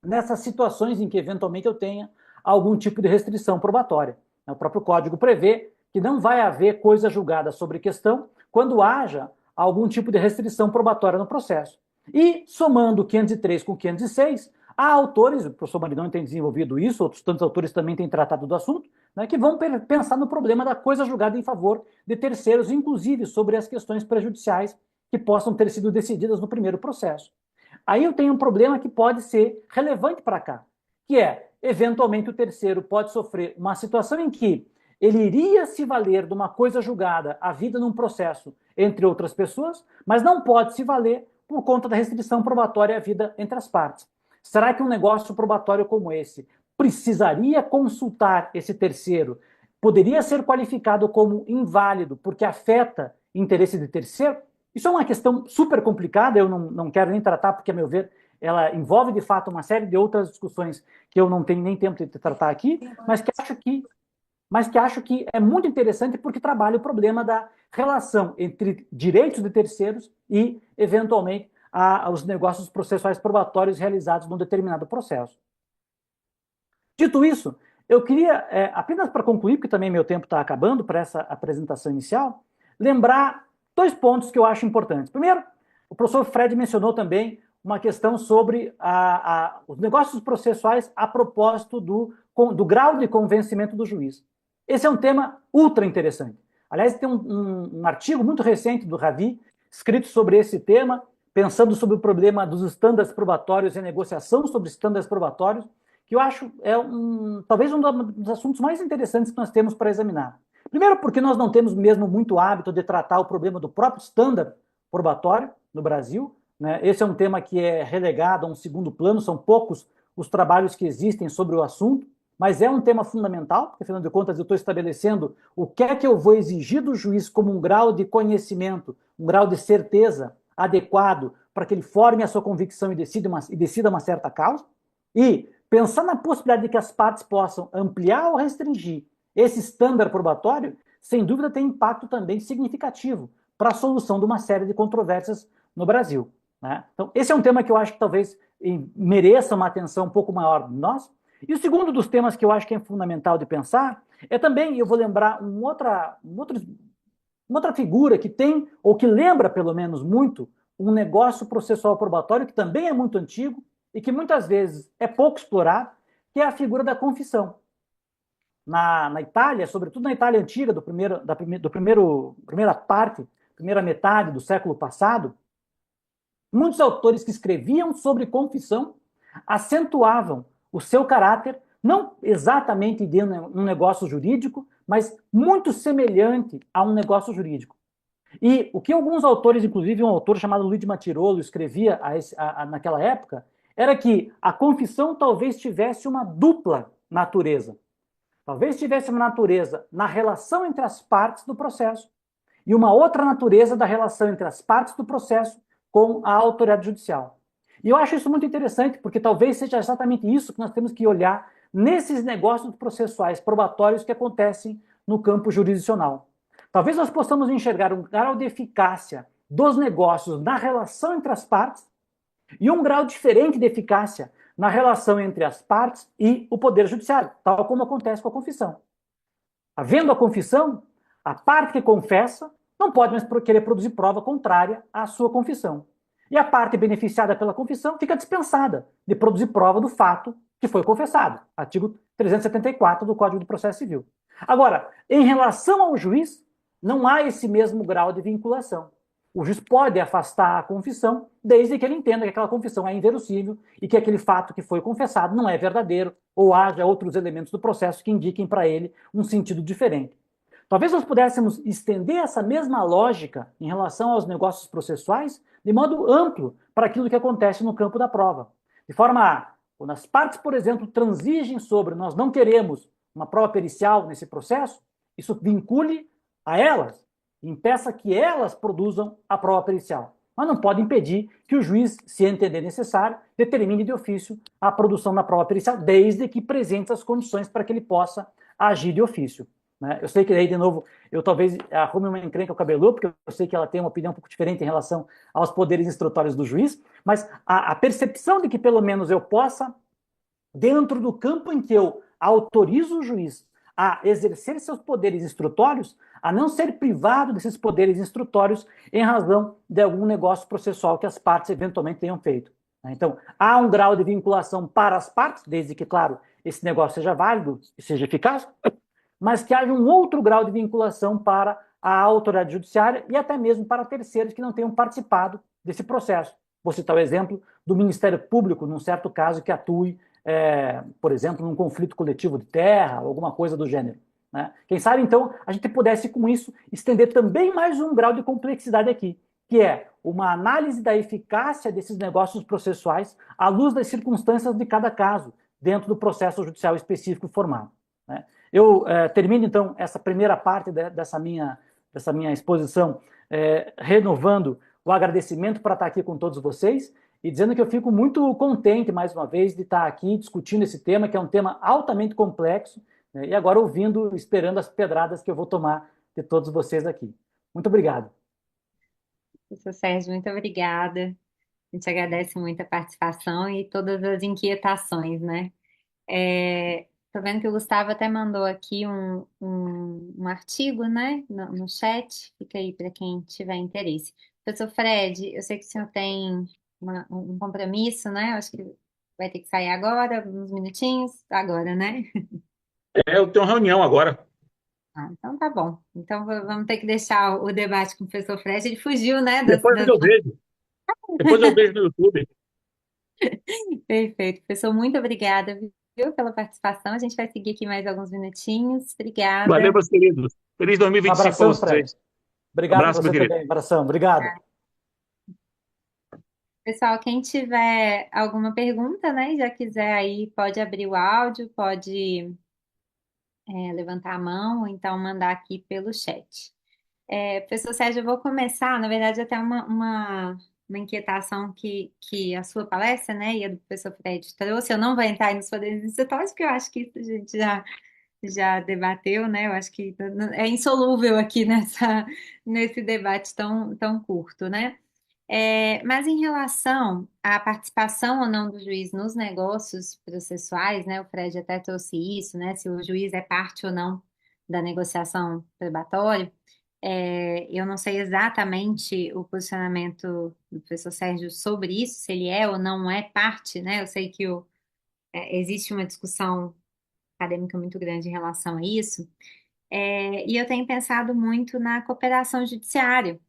A: nessas situações em que eventualmente eu tenha algum tipo de restrição probatória. O próprio Código prevê que não vai haver coisa julgada sobre questão quando haja algum tipo de restrição probatória no processo. E, somando 503 com 506, há autores, o professor Maridão tem desenvolvido isso, outros tantos autores também têm tratado do assunto, né, que vão pensar no problema da coisa julgada em favor de terceiros, inclusive sobre as questões prejudiciais que possam ter sido decididas no primeiro processo. Aí eu tenho um problema que pode ser relevante para cá, que é, eventualmente, o terceiro pode sofrer uma situação em que ele iria se valer de uma coisa julgada havida num processo entre outras pessoas, mas não pode se valer por conta da restrição probatória havida entre as partes. Será que um negócio probatório como esse precisaria consultar esse terceiro? Poderia ser qualificado como inválido porque afeta interesse de terceiro? Isso é uma questão super complicada, eu não quero nem tratar, porque, a meu ver, ela envolve, de fato, uma série de outras discussões que eu não tenho nem tempo de tratar aqui, mas que acho que é muito interessante porque trabalha o problema da relação entre direitos de terceiros e, eventualmente, os negócios processuais probatórios realizados num determinado processo. Dito isso, eu queria, apenas para concluir, porque também meu tempo está acabando para essa apresentação inicial, lembrar dois pontos que eu acho importantes. Primeiro, o professor Fred mencionou também uma questão sobre os negócios processuais a propósito do grau de convencimento do juiz. Esse é um tema ultra interessante. Aliás, tem um artigo muito recente do Ravi, escrito sobre esse tema, pensando sobre o problema dos estándares probatórios e a negociação sobre estándares probatórios, que eu acho talvez um dos assuntos mais interessantes que nós temos para examinar. Primeiro, porque nós não temos mesmo muito hábito de tratar o problema do próprio standard probatório no Brasil, né? Esse é um tema que é relegado a um segundo plano, são poucos os trabalhos que existem sobre o assunto, mas é um tema fundamental, porque, afinal de contas, eu estou estabelecendo o que é que eu vou exigir do juiz como um grau de conhecimento, um grau de certeza adequado para que ele forme a sua convicção e decida uma certa causa. E pensar na possibilidade de que as partes possam ampliar ou restringir esse estándar probatório, sem dúvida tem impacto também significativo para a solução de uma série de controvérsias no Brasil, né? Então, esse é um tema que eu acho que talvez mereça uma atenção um pouco maior de nós. E o segundo dos temas que eu acho que é fundamental de pensar é também, eu vou lembrar uma outra figura que tem, ou que lembra pelo menos muito, um negócio processual probatório que também é muito antigo e que muitas vezes é pouco explorado, que é a figura da confissão. Na Itália, sobretudo na Itália antiga, primeira metade do século passado, muitos autores que escreviam sobre confissão acentuavam o seu caráter, não exatamente de um negócio jurídico, mas muito semelhante a um negócio jurídico. E o que alguns autores, inclusive um autor chamado Luigi Matirolo, escrevia naquela época, era que a confissão talvez tivesse uma dupla natureza. Talvez tivesse uma natureza na relação entre as partes do processo e uma outra natureza da relação entre as partes do processo com a autoridade judicial. E eu acho isso muito interessante, porque talvez seja exatamente isso que nós temos que olhar nesses negócios processuais probatórios que acontecem no campo jurisdicional. Talvez nós possamos enxergar um grau de eficácia dos negócios na relação entre as partes e um grau diferente de eficácia na relação entre as partes e o Poder Judiciário, tal como acontece com a confissão. Havendo a confissão, a parte que confessa não pode mais querer produzir prova contrária à sua confissão. E a parte beneficiada pela confissão fica dispensada de produzir prova do fato que foi confessado. Artigo 374 do Código de Processo Civil. Agora, em relação ao juiz, não há esse mesmo grau de vinculação. O juiz pode afastar a confissão desde que ele entenda que aquela confissão é inverossímil e que aquele fato que foi confessado não é verdadeiro ou haja outros elementos do processo que indiquem para ele um sentido diferente. Talvez nós pudéssemos estender essa mesma lógica em relação aos negócios processuais de modo amplo para aquilo que acontece no campo da prova. De forma a, quando as partes, por exemplo, transigem sobre nós não queremos uma prova pericial nesse processo, isso vincule a elas, impeça que elas produzam a prova pericial. Mas não pode impedir que o juiz, se entender necessário, determine de ofício a produção da prova pericial, desde que presente as condições para que ele possa agir de ofício. Eu sei que aí, de novo, eu talvez arrume uma encrenca com a Belu, porque eu sei que ela tem uma opinião um pouco diferente em relação aos poderes instrutórios do juiz, mas a percepção de que pelo menos eu possa, dentro do campo em que eu autorizo o juiz a exercer seus poderes instrutórios, a não ser privado desses poderes instrutórios em razão de algum negócio processual que as partes eventualmente tenham feito. Então, há um grau de vinculação para as partes, desde que, claro, esse negócio seja válido e seja eficaz, mas que haja um outro grau de vinculação para a autoridade judiciária e até mesmo para terceiros que não tenham participado desse processo. Vou citar o exemplo do Ministério Público, num certo caso que atue, por exemplo, num conflito coletivo de terra, alguma coisa do gênero. Quem sabe, então, a gente pudesse, com isso, estender também mais um grau de complexidade aqui, que é uma análise da eficácia desses negócios processuais à luz das circunstâncias de cada caso, dentro do processo judicial específico formado. Eu termino, então, essa primeira parte dessa minha exposição renovando o agradecimento para estar aqui com todos vocês e dizendo que eu fico muito contente, mais uma vez, de estar aqui discutindo esse tema, que é um tema altamente complexo, e agora ouvindo, esperando as pedradas que eu vou tomar de todos vocês aqui. Muito obrigado.
B: Professor Sérgio, muito obrigada. A gente agradece muito a participação e todas as inquietações, né? Tô vendo que o Gustavo até mandou aqui um artigo, né, no chat. Fica aí para quem tiver interesse. Professor Fred, eu sei que o senhor tem um compromisso, né? Eu acho que vai ter que sair agora, uns minutinhos, agora, né?
C: Eu tenho uma reunião agora.
B: Ah, então tá bom. Então vamos ter que deixar o debate com o professor Fred. Ele fugiu, né?
C: Depois eu vejo. Depois eu vejo no YouTube.
B: Perfeito. Professor, muito obrigada, viu, pela participação. A gente vai seguir aqui mais alguns minutinhos.
C: Valeu,
B: Obrigada.
C: meus queridos. Feliz
A: Um
C: 2025 para
A: abração, Fred.
C: vocês.
A: Obrigado para
C: Abraço, meu
A: você
C: querido.
A: também. Abração. Obrigado.
B: Pessoal, quem tiver alguma pergunta, né, e já quiser aí, pode abrir o áudio, pode levantar a mão ou então mandar aqui pelo chat. Professor Sérgio, eu vou começar, na verdade, até uma inquietação que a sua palestra, né, e a do professor Fred trouxe. Eu não vou entrar nos poderes institucionais, porque eu acho que isso a gente já debateu, né? Eu acho que é insolúvel aqui nesse debate tão curto, né? Mas em relação à participação ou não do juiz nos negócios processuais, né? O Fred até trouxe isso, né? Se o juiz é parte ou não da negociação probatória. Eu não sei exatamente o posicionamento do professor Sérgio sobre isso, se ele é ou não é parte, né? Eu sei que existe uma discussão acadêmica muito grande em relação a isso. E eu tenho pensado muito na cooperação judiciária,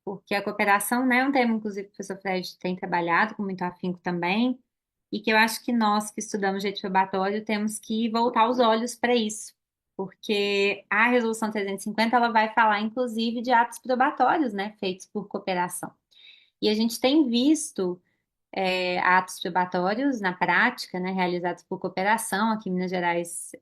B: porque a cooperação, né, é um tema, inclusive, que o professor Fred tem trabalhado com muito afinco também, e que eu acho que nós que estudamos direito probatório temos que voltar os olhos para isso, porque a Resolução 350 ela vai falar, inclusive, de atos probatórios, né, feitos por cooperação. E a gente tem visto atos probatórios na prática, né, realizados por cooperação. Aqui em Minas Gerais,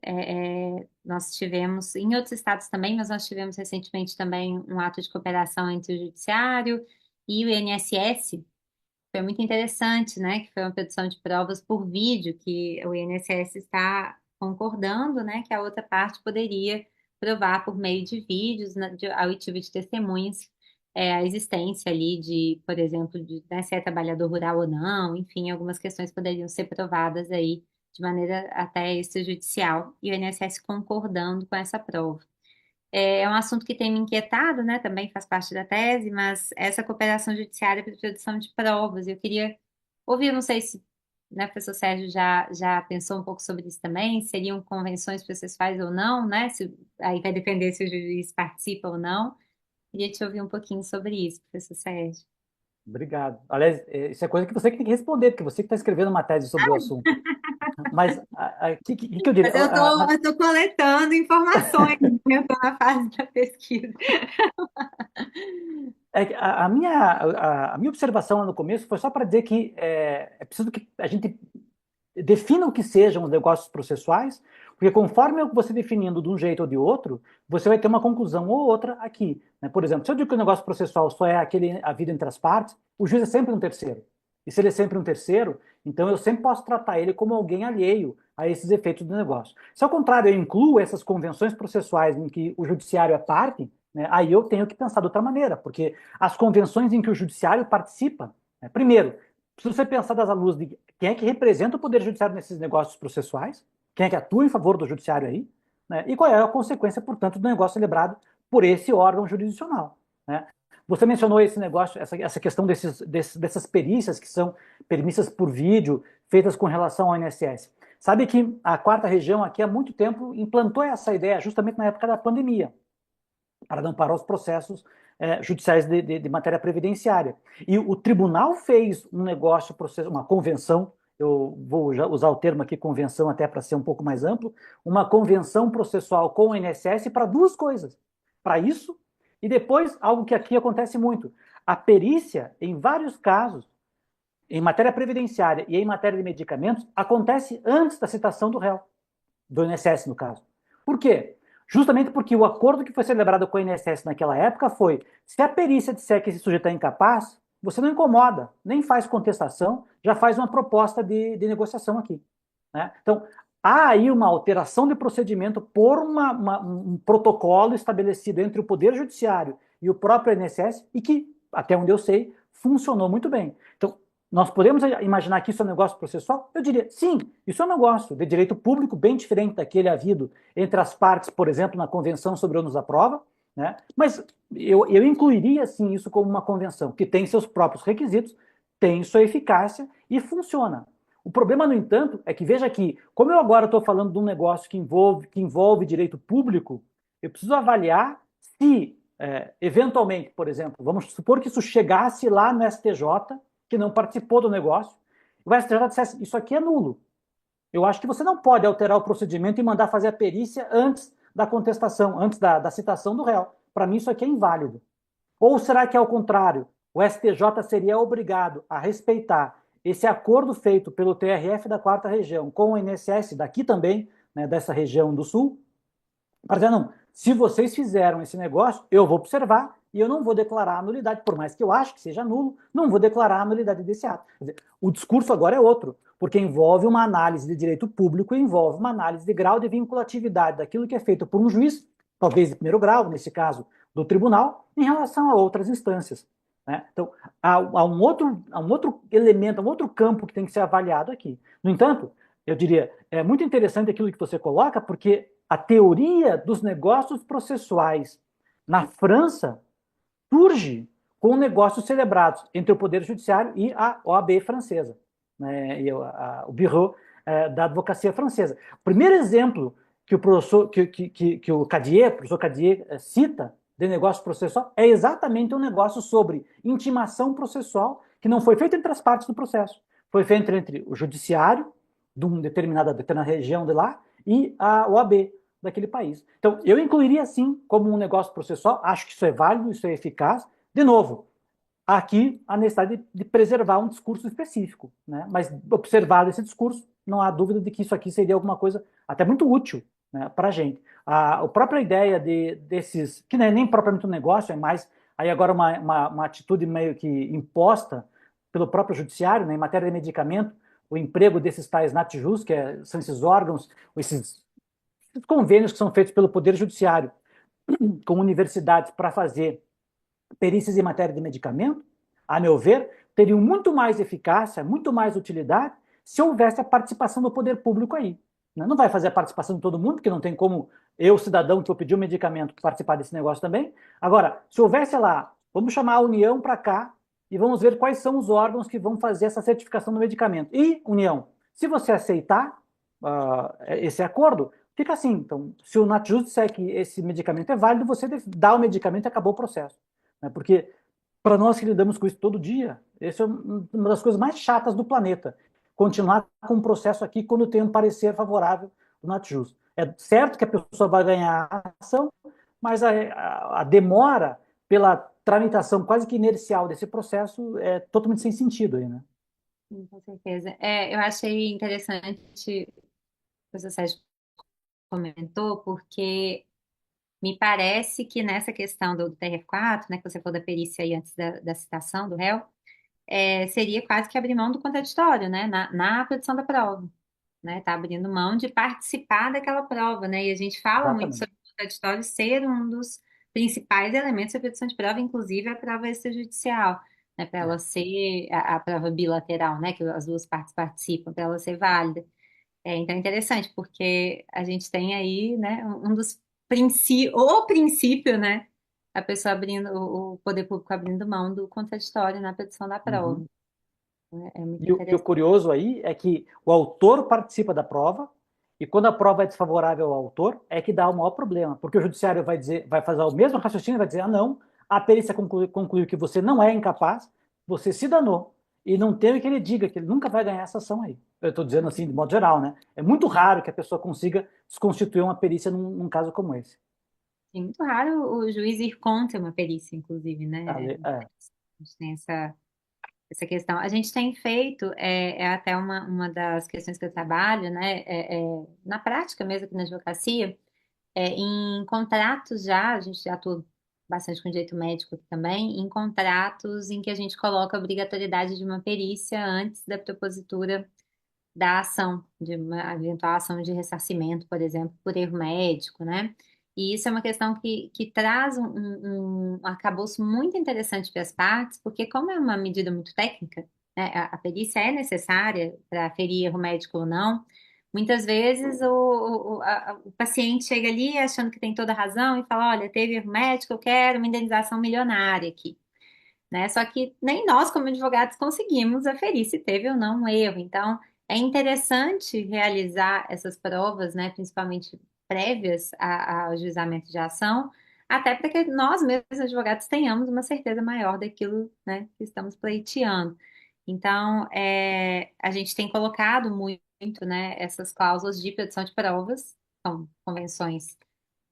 B: nós tivemos, em outros estados também, mas nós tivemos recentemente também um ato de cooperação entre o Judiciário e o INSS. Foi muito interessante, né, que foi uma produção de provas por vídeo, que o INSS está concordando, né, que a outra parte poderia provar por meio de vídeos, né, de auditiva de testemunhas, a existência ali de, por exemplo, né, se é trabalhador rural ou não, enfim, algumas questões poderiam ser provadas aí de maneira até extrajudicial, e o INSS concordando com essa prova. É um assunto que tem me inquietado, né? Também faz parte da tese, mas essa cooperação judiciária para produção de provas, eu queria ouvir, não sei se, né, o professor Sérgio já pensou um pouco sobre isso também, seriam convenções processuais ou não, né? Aí vai depender se o juiz participa ou não. Queria te ouvir um pouquinho sobre isso, professor Sérgio.
A: Obrigado. Aliás, isso é coisa que você que tem que responder, porque você que está escrevendo uma tese sobre o assunto. Mas o que eu diria?
B: Mas eu tô coletando informações, né? Eu estou na fase da pesquisa.
A: A minha observação lá no começo foi só para dizer que é preciso que a gente defina o que sejam os negócios processuais, porque conforme você definindo de um jeito ou de outro, você vai ter uma conclusão ou outra aqui, né? Por exemplo, se eu digo que o negócio processual só é a vida entre as partes, o juiz é sempre um terceiro. E se ele é sempre um terceiro, então eu sempre posso tratar ele como alguém alheio a esses efeitos do negócio. Se ao contrário eu incluo essas convenções processuais em que o judiciário é parte, né, aí eu tenho que pensar de outra maneira, porque as convenções em que o judiciário participa, né, primeiro, precisa ser pensadas à luz de quem é que representa o Poder Judiciário nesses negócios processuais, quem é que atua em favor do Judiciário aí, né, e qual é a consequência, portanto, do negócio celebrado por esse órgão jurisdicional. Né. Você mencionou esse negócio, essa questão dessas perícias que são permissas por vídeo, feitas com relação ao INSS. Sabe que a quarta região aqui há muito tempo implantou essa ideia, justamente na época da pandemia, para não parar os processos judiciais de matéria previdenciária. E o tribunal fez um negócio, uma convenção, eu vou usar o termo aqui convenção até para ser um pouco mais amplo, uma convenção processual com o INSS para duas coisas. Para isso, e depois, algo que aqui acontece muito, a perícia, em vários casos, em matéria previdenciária e em matéria de medicamentos, acontece antes da citação do réu, do INSS no caso. Por quê? Justamente porque o acordo que foi celebrado com o INSS naquela época foi: se a perícia disser que esse sujeito é incapaz, você não incomoda, nem faz contestação, já faz uma proposta de negociação aqui. Né? Então, há aí uma alteração de procedimento por um protocolo estabelecido entre o Poder Judiciário e o próprio INSS e que, até onde eu sei, funcionou muito bem. Então, nós podemos imaginar que isso é um negócio processual? Eu diria, sim, isso é um negócio de direito público bem diferente daquele havido entre as partes, por exemplo, na Convenção sobre ônus da prova, né? Mas eu incluiria, sim, isso como uma convenção que tem seus próprios requisitos, tem sua eficácia e funciona. O problema, no entanto, é que, veja que, como eu agora estou falando de um negócio que envolve direito público, eu preciso avaliar se, eventualmente, por exemplo, vamos supor que isso chegasse lá no STJ, que não participou do negócio, o STJ dissesse: isso aqui é nulo. Eu acho que você não pode alterar o procedimento e mandar fazer a perícia antes da contestação, antes da citação do réu. Para mim, isso aqui é inválido. Ou será que, ao contrário, o STJ seria obrigado a respeitar esse acordo feito pelo TRF da 4ª Região com o INSS daqui também, né, dessa região do Sul, para dizer, não, se vocês fizeram esse negócio, eu vou observar e eu não vou declarar a nulidade, por mais que eu ache que seja nulo, não vou declarar a nulidade desse ato. Quer dizer, o discurso agora é outro, porque envolve uma análise de direito público e envolve uma análise de grau de vinculatividade daquilo que é feito por um juiz, talvez de primeiro grau, nesse caso, do tribunal, em relação a outras instâncias. Né? Então, há um outro elemento, um outro campo que tem que ser avaliado aqui. No entanto, eu diria, é muito interessante aquilo que você coloca, porque a teoria dos negócios processuais na França surge com negócios celebrados entre o Poder Judiciário e a OAB francesa, né, e o Bureau da Advocacia Francesa. O primeiro exemplo que o professor, que o professor Cadier cita de negócio processual é exatamente um negócio sobre intimação processual que não foi feito entre as partes do processo. Foi feito entre o judiciário de uma determinada região de lá e a OAB daquele país. Então, eu incluiria, sim, como um negócio processual, acho que isso é válido, isso é eficaz. De novo, aqui a necessidade de preservar um discurso específico, né? Mas observado esse discurso, não há dúvida de que isso aqui seria alguma coisa até muito útil, né, para a gente. A própria ideia desses, que não é nem propriamente um negócio, é mais aí agora uma atitude meio que imposta pelo próprio judiciário, né, em matéria de medicamento, o emprego desses tais NATJUS, são esses órgãos, esses convênios que são feitos pelo Poder Judiciário com universidades para fazer perícias em matéria de medicamento, a meu ver, teriam muito mais eficácia, muito mais utilidade, se houvesse a participação do poder público aí. Não vai fazer a participação de todo mundo, porque não tem como eu, cidadão, que eu pedi um medicamento, participar desse negócio também. Agora, se houvesse lá, vamos chamar a União para cá e vamos ver quais são os órgãos que vão fazer essa certificação do medicamento. E, União, se você aceitar esse acordo, fica assim. Então, se o NATJUS disser que esse medicamento é válido, você dá o medicamento e acabou o processo. Né? Porque, para nós que lidamos com isso todo dia, essa é uma das coisas mais chatas do planeta. Continuar com um processo aqui quando tem um parecer favorável do NATJUS. É certo que a pessoa vai ganhar a ação, mas a demora pela tramitação quase que inercial desse processo é totalmente sem sentido aí, né?
B: Com certeza. Eu achei interessante o que o Sérgio comentou, porque me parece que nessa questão do TRF4, né, que você falou da perícia aí antes da citação do réu, seria quase que abrir mão do contraditório, né, na produção da prova, né, tá abrindo mão de participar daquela prova, né, e a gente fala muito
A: Exatamente.
B: sobre o contraditório ser um dos principais elementos da produção de prova, inclusive a prova extrajudicial, né, para ela ser a prova bilateral, né, que as duas partes participam, para ela ser válida. Então é interessante, porque a gente tem aí, né, um dos o princípio, né, a pessoa abrindo, o poder público abrindo mão do contraditório na produção da prova.
A: Uhum.
B: É muito
A: E o
B: interessante.
A: curioso aí é que o autor participa da prova, e quando a prova é desfavorável ao autor, é que dá o maior problema, porque o judiciário vai fazer o mesmo raciocínio, vai dizer, ah, não, a perícia concluiu que você não é incapaz, você se danou, e não tem que ele diga que ele nunca vai ganhar essa ação aí. Eu estou dizendo assim, de modo geral, né? É muito raro que a pessoa consiga desconstituir uma perícia num caso como esse.
B: É muito raro o juiz ir contra uma perícia, inclusive, né?
A: É,
B: A gente tem essa questão. A gente tem feito, até uma das questões que eu trabalho, né? Na prática mesmo aqui na advocacia, em contratos já, a gente já atua bastante com direito médico aqui também, em contratos em que a gente coloca a obrigatoriedade de uma perícia antes da propositura da ação, de uma eventual ação de ressarcimento, por exemplo, por erro médico, né? E isso é uma questão que traz um arcabouço muito interessante para as partes, porque como é uma medida muito técnica, né, a perícia é necessária para aferir erro médico ou não. Muitas vezes o paciente chega ali achando que tem toda a razão e fala, olha, teve erro médico, eu quero uma indenização milionária aqui, né? Só que nem nós, como advogados, conseguimos aferir se teve ou não um erro. Então, é interessante realizar essas provas, né, principalmente prévias ao juizamento de ação, até para que nós mesmos, advogados, tenhamos uma certeza maior daquilo, né, que estamos pleiteando. Então, a gente tem colocado muito, né, essas cláusulas de produção de provas, são convenções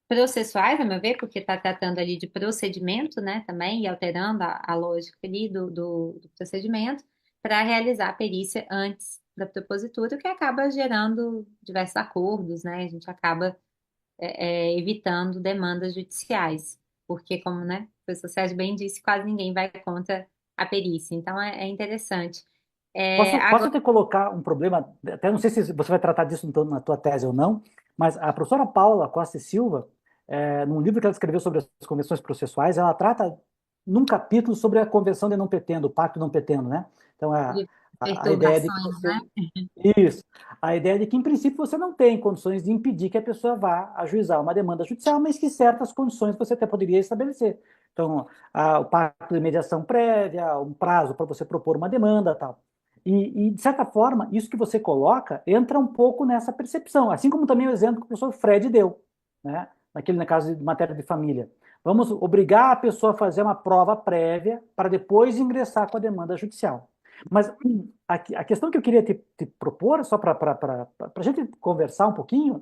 B: processuais, a meu ver, porque está tratando ali de procedimento, né, também, e alterando a lógica ali do procedimento, para realizar a perícia antes da propositura, o que acaba gerando diversos acordos, né, a gente acaba evitando demandas judiciais, porque, como, né, o professor Sérgio bem disse, quase ninguém vai contra a perícia, então é interessante.
A: Posso
B: Agora,
A: te colocar um problema, até não sei se você vai tratar disso na tua tese ou não, mas a professora Paula Costa e Silva, num livro que ela escreveu sobre as convenções processuais, ela trata num capítulo sobre a convenção de não petendo, o pacto não petendo, né? Então,
B: de
A: a ideia de que
B: perturbações,
A: você.
B: né?
A: Isso. A ideia de que, em princípio, você não tem condições de impedir que a pessoa vá ajuizar uma demanda judicial, mas que certas condições você até poderia estabelecer. Então, o pacto de mediação prévia, um prazo para você propor uma demanda, tal. De certa forma, isso que você coloca entra um pouco nessa percepção, assim como também o exemplo que o professor Fred deu, né? Na caso de matéria de família. Vamos obrigar a pessoa a fazer uma prova prévia para depois ingressar com a demanda judicial. Mas a questão que eu queria te propor, só para a gente conversar um pouquinho,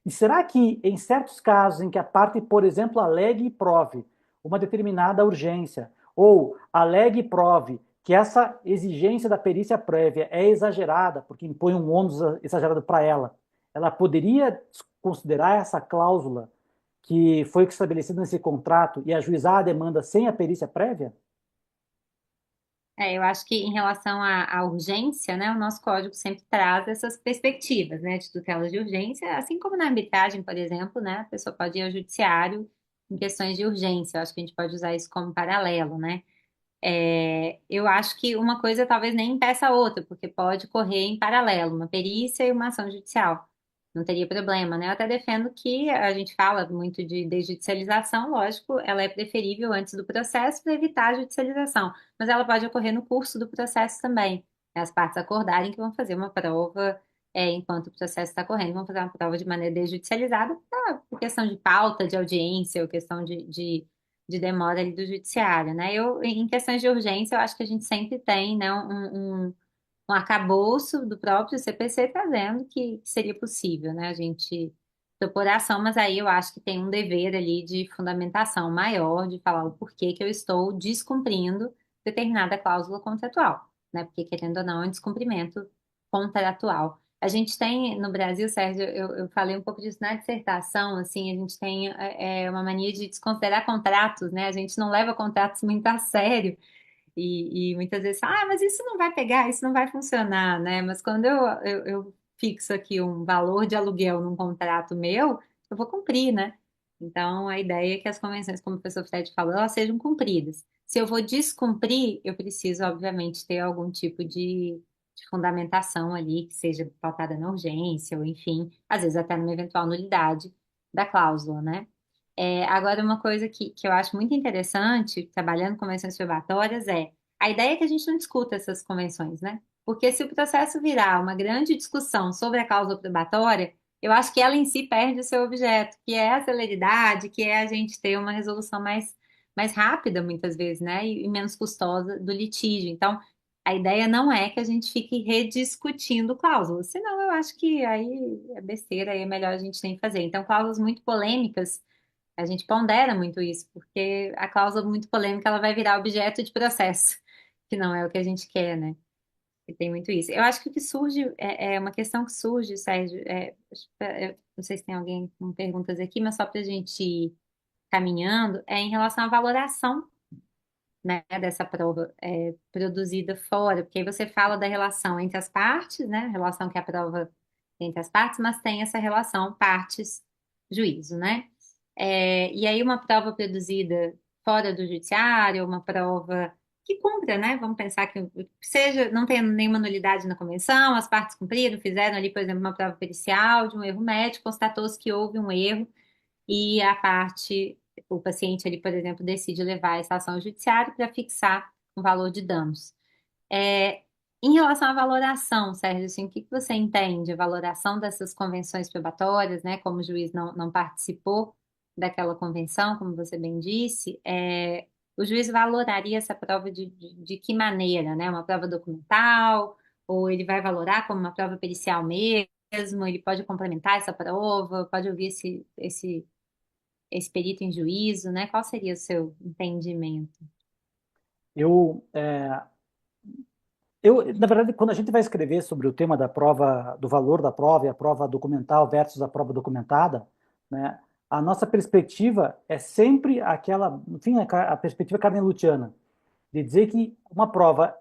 A: e será que em certos casos em que a parte, por exemplo, alegue e prove uma determinada urgência, ou alegue e prove que essa exigência da perícia prévia é exagerada, porque impõe um ônus exagerado para ela poderia considerar essa cláusula que foi estabelecida nesse contrato e ajuizar a demanda sem a perícia prévia?
B: Eu acho que em relação à urgência, né, o nosso código sempre traz essas perspectivas, né, de tutela de urgência, assim como na arbitragem, por exemplo, né, a pessoa pode ir ao judiciário em questões de urgência. Eu acho que a gente pode usar isso como paralelo, né? Eu acho que uma coisa talvez nem impeça a outra, porque pode correr em paralelo, uma perícia e uma ação judicial. Não teria problema, né? Eu até defendo que a gente fala muito de desjudicialização, lógico, ela é preferível antes do processo para evitar a judicialização, mas ela pode ocorrer no curso do processo também. As partes acordarem que vão fazer uma prova, enquanto o processo está correndo, vão fazer uma prova de maneira desjudicializada, por questão de pauta de audiência ou questão de demora ali do judiciário, né? Em questões de urgência, eu acho que a gente sempre tem, né, um arcabouço do próprio CPC trazendo que seria possível, né, a gente propor a ação, mas aí eu acho que tem um dever ali de fundamentação maior, de falar o porquê que eu estou descumprindo determinada cláusula contratual, né? Porque, querendo ou não, é um descumprimento contratual. A gente tem no Brasil, Sérgio, eu falei um pouco disso na dissertação, assim, a gente tem uma mania de desconsiderar contratos, né? A gente não leva contratos muito a sério e muitas vezes, mas isso não vai pegar, isso não vai funcionar, né? Mas quando eu fixo aqui um valor de aluguel num contrato meu, eu vou cumprir, né? Então, a ideia é que as convenções, como o professor Fred falou, elas sejam cumpridas. Se eu vou descumprir, eu preciso, obviamente, ter algum tipo de fundamentação ali, que seja pautada na urgência, ou enfim, às vezes até numa eventual nulidade da cláusula, né? Agora, uma coisa que eu acho muito interessante, trabalhando com convenções probatórias, é a ideia é que a gente não discuta essas convenções, né? Porque se o processo virar uma grande discussão sobre a cláusula probatória, eu acho que ela em si perde o seu objeto, que é a celeridade, que é a gente ter uma resolução mais rápida, muitas vezes, né? E menos custosa do litígio. Então, a ideia não é que a gente fique rediscutindo cláusulas, senão eu acho que aí é besteira, aí é melhor a gente nem fazer. Então, cláusulas muito polêmicas a gente pondera muito isso, porque a cláusula muito polêmica ela vai virar objeto de processo, que não é o que a gente quer, né? E tem muito isso. Eu acho que o que surge é uma questão que surge, Sérgio. Eu não sei se tem alguém com perguntas aqui, mas só para a gente ir caminhando, é em relação à valoração, né, dessa prova produzida fora, porque aí você fala da relação entre as partes, né? A relação que a prova tem entre as partes, mas tem essa relação partes-juízo, né? E aí uma prova produzida fora do judiciário, uma prova que cumpra, né? Vamos pensar que seja, não tenha nenhuma nulidade na convenção, as partes cumpriram, fizeram ali, por exemplo, uma prova pericial de um erro médico, constatou-se que houve um erro e o paciente ali, por exemplo, decide levar essa ação ao judiciário para fixar um valor de danos. É, Em relação à valoração, Sérgio, assim, o que que você entende? A valoração dessas convenções probatórias, né? Como o juiz não participou daquela convenção, como você bem disse, o juiz valoraria essa prova de que maneira, né? Uma prova documental, ou ele vai valorar como uma prova pericial mesmo, ele pode complementar essa prova, pode ouvir esse esse perito em juízo, né? Qual seria o seu entendimento?
A: Eu, na verdade, quando a gente vai escrever sobre o tema da prova, do valor da prova e a prova documental versus a prova documentada, né, a nossa perspectiva é sempre aquela, enfim, a perspectiva carnelutiana, de dizer que uma prova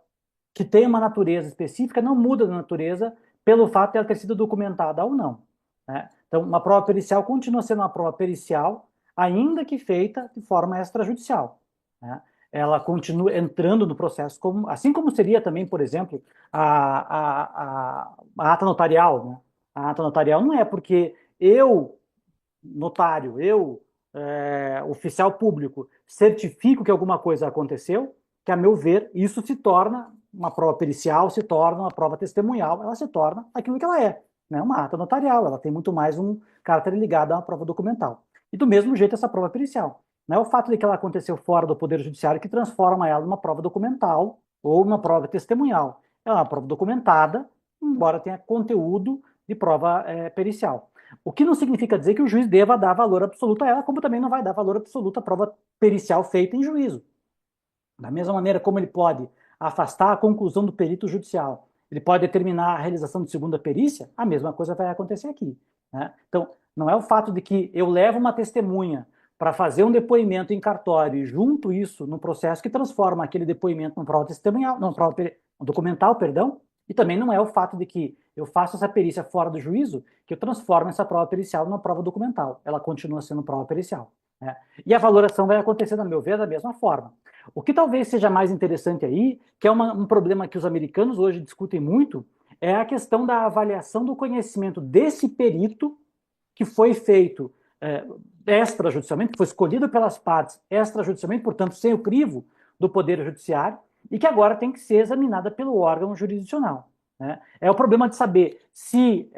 A: que tem uma natureza específica não muda da natureza pelo fato de ela ter sido documentada ou não, né? Então, uma prova pericial continua sendo uma prova pericial, ainda que feita de forma extrajudicial, né? Ela continua entrando no processo, como, assim como seria também, por exemplo, a ata notarial, né? A ata notarial não é porque eu, notário, eu, oficial público, certifico que alguma coisa aconteceu, que, a meu ver, isso se torna uma prova pericial, se torna uma prova testemunhal, ela se torna aquilo que ela é, né? Uma ata notarial, ela tem muito mais um caráter ligado a uma prova documental. E do mesmo jeito essa prova pericial. Não é o fato de que ela aconteceu fora do Poder Judiciário que transforma ela numa prova documental ou uma prova testemunhal. Ela é uma prova documentada, embora tenha conteúdo de prova pericial. O que não significa dizer que o juiz deva dar valor absoluto a ela, como também não vai dar valor absoluto à prova pericial feita em juízo. Da mesma maneira como ele pode afastar a conclusão do perito judicial, ele pode determinar a realização de segunda perícia, a mesma coisa vai acontecer aqui, né? Então, não é o fato de que eu levo uma testemunha para fazer um depoimento em cartório e junto isso no processo que transforma aquele depoimento numa prova testemunhal, numa prova documental, perdão, e também não é o fato de que eu faço essa perícia fora do juízo que eu transformo essa prova pericial numa prova documental. Ela continua sendo prova pericial, né? E a valoração vai acontecer, a meu ver, da mesma forma. O que talvez seja mais interessante aí, que é um problema que os americanos hoje discutem muito, é a questão da avaliação do conhecimento desse perito que foi feito extrajudicialmente, que foi escolhido pelas partes extrajudicialmente, portanto, sem o crivo do Poder Judiciário, e que agora tem que ser examinada pelo órgão jurisdicional, né? É o problema de saber se,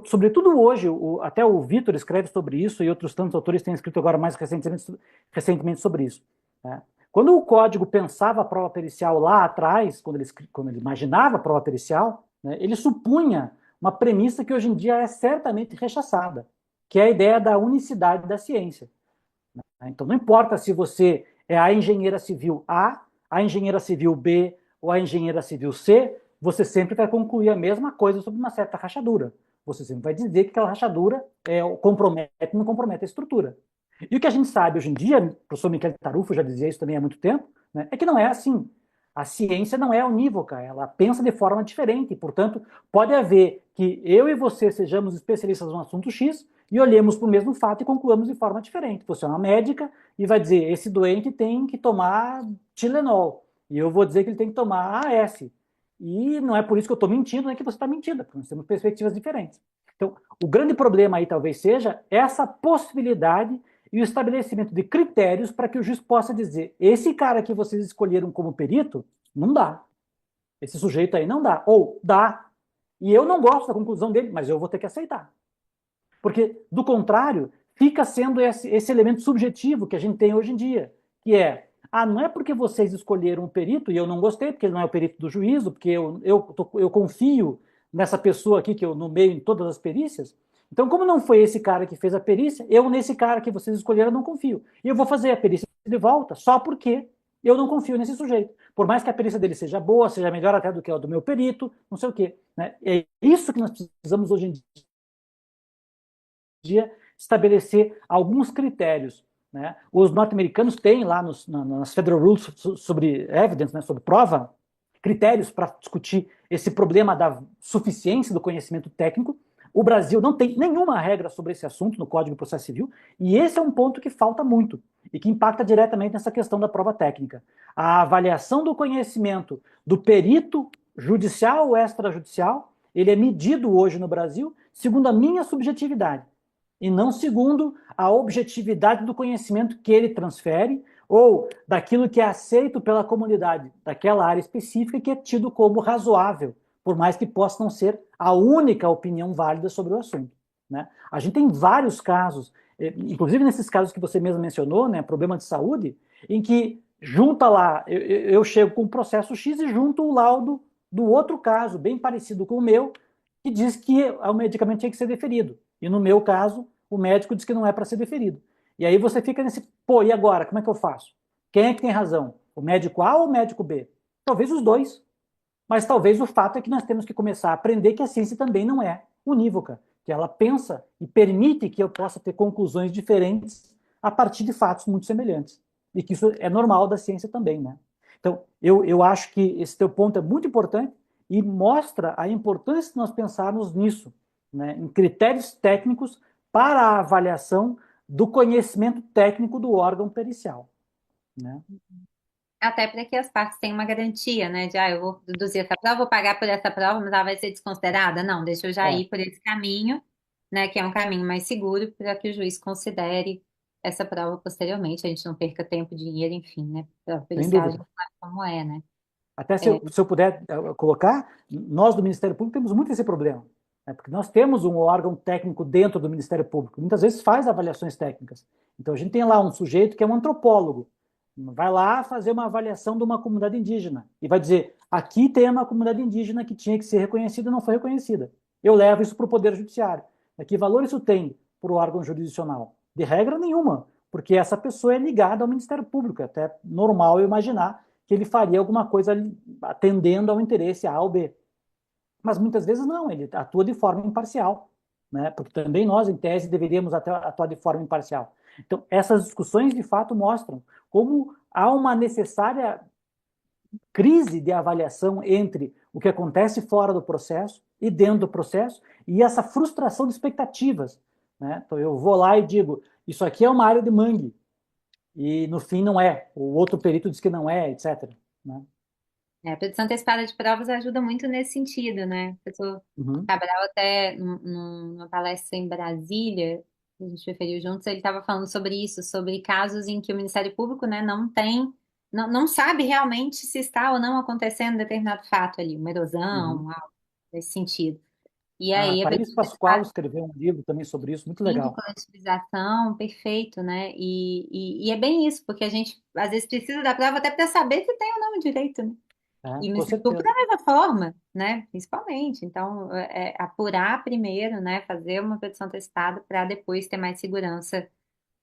A: sobretudo hoje, até o Vitor escreve sobre isso, e outros tantos autores têm escrito agora mais recentemente sobre isso, né? Quando o código pensava a prova pericial lá atrás, quando ele imaginava a prova pericial, né, ele supunha uma premissa que hoje em dia é certamente rechaçada, que é a ideia da unicidade da ciência. Então, não importa se você é a engenheira civil A engenheira civil B ou a engenheira civil C, você sempre vai concluir a mesma coisa sobre uma certa rachadura. Você sempre vai dizer que aquela rachadura compromete ou não compromete a estrutura. E o que a gente sabe hoje em dia, o professor Michele Tarufo já dizia isso também há muito tempo, né, é que não é assim. A ciência não é unívoca, ela pensa de forma diferente. Portanto, pode haver que eu e você sejamos especialistas no assunto X e olhemos para o mesmo fato e concluamos de forma diferente. Você é uma médica e vai dizer, esse doente tem que tomar Tilenol. E eu vou dizer que ele tem que tomar AS. E não é por isso que eu estou mentindo, nem que você está mentindo, porque nós temos perspectivas diferentes. Então, o grande problema aí talvez seja essa possibilidade e o estabelecimento de critérios para que o juiz possa dizer, esse cara que vocês escolheram como perito, não dá. Esse sujeito aí não dá. Ou dá. E eu não gosto da conclusão dele, mas eu vou ter que aceitar. Porque, do contrário, fica sendo esse elemento subjetivo que a gente tem hoje em dia, que é, não é porque vocês escolheram um perito e eu não gostei, porque ele não é o perito do juízo, porque eu confio nessa pessoa aqui que eu nomeio em todas as perícias. Então, como não foi esse cara que fez a perícia, eu nesse cara que vocês escolheram não confio. E eu vou fazer a perícia de volta só porque eu não confio nesse sujeito. Por mais que a perícia dele seja boa, seja melhor até do que a do meu perito, não sei o quê, né? É isso que nós precisamos hoje em dia estabelecer alguns critérios, né? Os norte-americanos têm lá nas Federal Rules sobre evidence, né, sobre prova, critérios para discutir esse problema da suficiência do conhecimento técnico. O Brasil não tem nenhuma regra sobre esse assunto no Código de Processo Civil, e esse é um ponto que falta muito e que impacta diretamente nessa questão da prova técnica. A avaliação do conhecimento do perito judicial ou extrajudicial, ele é medido hoje no Brasil segundo a minha subjetividade e não segundo a objetividade do conhecimento que ele transfere ou daquilo que é aceito pela comunidade daquela área específica e que é tido como razoável, por mais que possa não ser a única opinião válida sobre o assunto, né? A gente tem vários casos, inclusive nesses casos que você mesmo mencionou, né, problema de saúde, em que junta lá, eu chego com o processo X e junto o laudo do outro caso, bem parecido com o meu, que diz que o medicamento tinha que ser deferido. E no meu caso, o médico diz que não é para ser deferido. E aí você fica nesse, pô, e agora? Como é que eu faço? Quem é que tem razão? O médico A ou o médico B? Talvez os dois. Mas talvez o fato é que nós temos que começar a aprender que a ciência também não é unívoca, que ela pensa e permite que eu possa ter conclusões diferentes a partir de fatos muito semelhantes. E que isso é normal da ciência também, né? Então, eu acho que esse teu ponto é muito importante e mostra a importância de nós pensarmos nisso, né, em critérios técnicos para a avaliação do conhecimento técnico do órgão pericial, né?
B: Até para que as partes tenham uma garantia, né? De, eu vou deduzir essa prova, vou pagar por essa prova, mas ela vai ser desconsiderada? Não, deixa eu já
A: É,
B: ir por esse caminho, né? Que é um caminho mais seguro para que o juiz considere essa prova posteriormente, a gente não perca tempo, dinheiro, enfim, né? Para
A: sem
B: periciar, a gente
A: dúvida.
B: sabe como é, né?
A: Até se
B: É,
A: eu puder colocar, nós do Ministério Público temos muito esse problema, né? Porque nós temos um órgão técnico dentro do Ministério Público, muitas vezes faz avaliações técnicas. Então a gente tem lá um sujeito que é um antropólogo, vai lá fazer uma avaliação de uma comunidade indígena e vai dizer: aqui tem uma comunidade indígena que tinha que ser reconhecida e não foi reconhecida. Eu levo isso para o Poder Judiciário. Que valor isso tem para o órgão jurisdicional? De regra nenhuma, porque essa pessoa é ligada ao Ministério Público, é até normal eu imaginar que ele faria alguma coisa atendendo ao interesse A ou B. Mas muitas vezes não, ele atua de forma imparcial, né? Porque também nós, em tese, deveríamos atuar de forma imparcial. Então, essas discussões de fato mostram como há uma necessária crise de avaliação entre o que acontece fora do processo e dentro do processo e essa frustração de expectativas, né? Então, eu vou lá e digo: isso aqui é uma área de mangue, e no fim não é, o outro perito diz que não é, etc. Né?
B: a produção antecipada de provas ajuda muito nesse sentido, né? O professor
A: Uhum,
B: Cabral até numa palestra em Brasília, que a gente referiu juntos, ele estava falando sobre isso, sobre casos em que o Ministério Público, né, não tem, não sabe realmente se está ou não acontecendo determinado fato ali, uma
A: uhum.
B: erosão, algo nesse sentido. E
A: A
B: aí a
A: Thaís
B: produção
A: Pascoal
B: antecipada
A: escreveu um livro também sobre isso, muito
B: de
A: legal.
B: coletivização, perfeito, né? E é bem isso, porque a gente às vezes precisa da prova até para saber se tem ou não o direito, né?
A: É,
B: E o
A: com
B: Ministério Público
A: certeza.
B: da mesma forma, né? Principalmente. Então, apurar primeiro, né? Fazer uma petição antecipada para depois ter mais segurança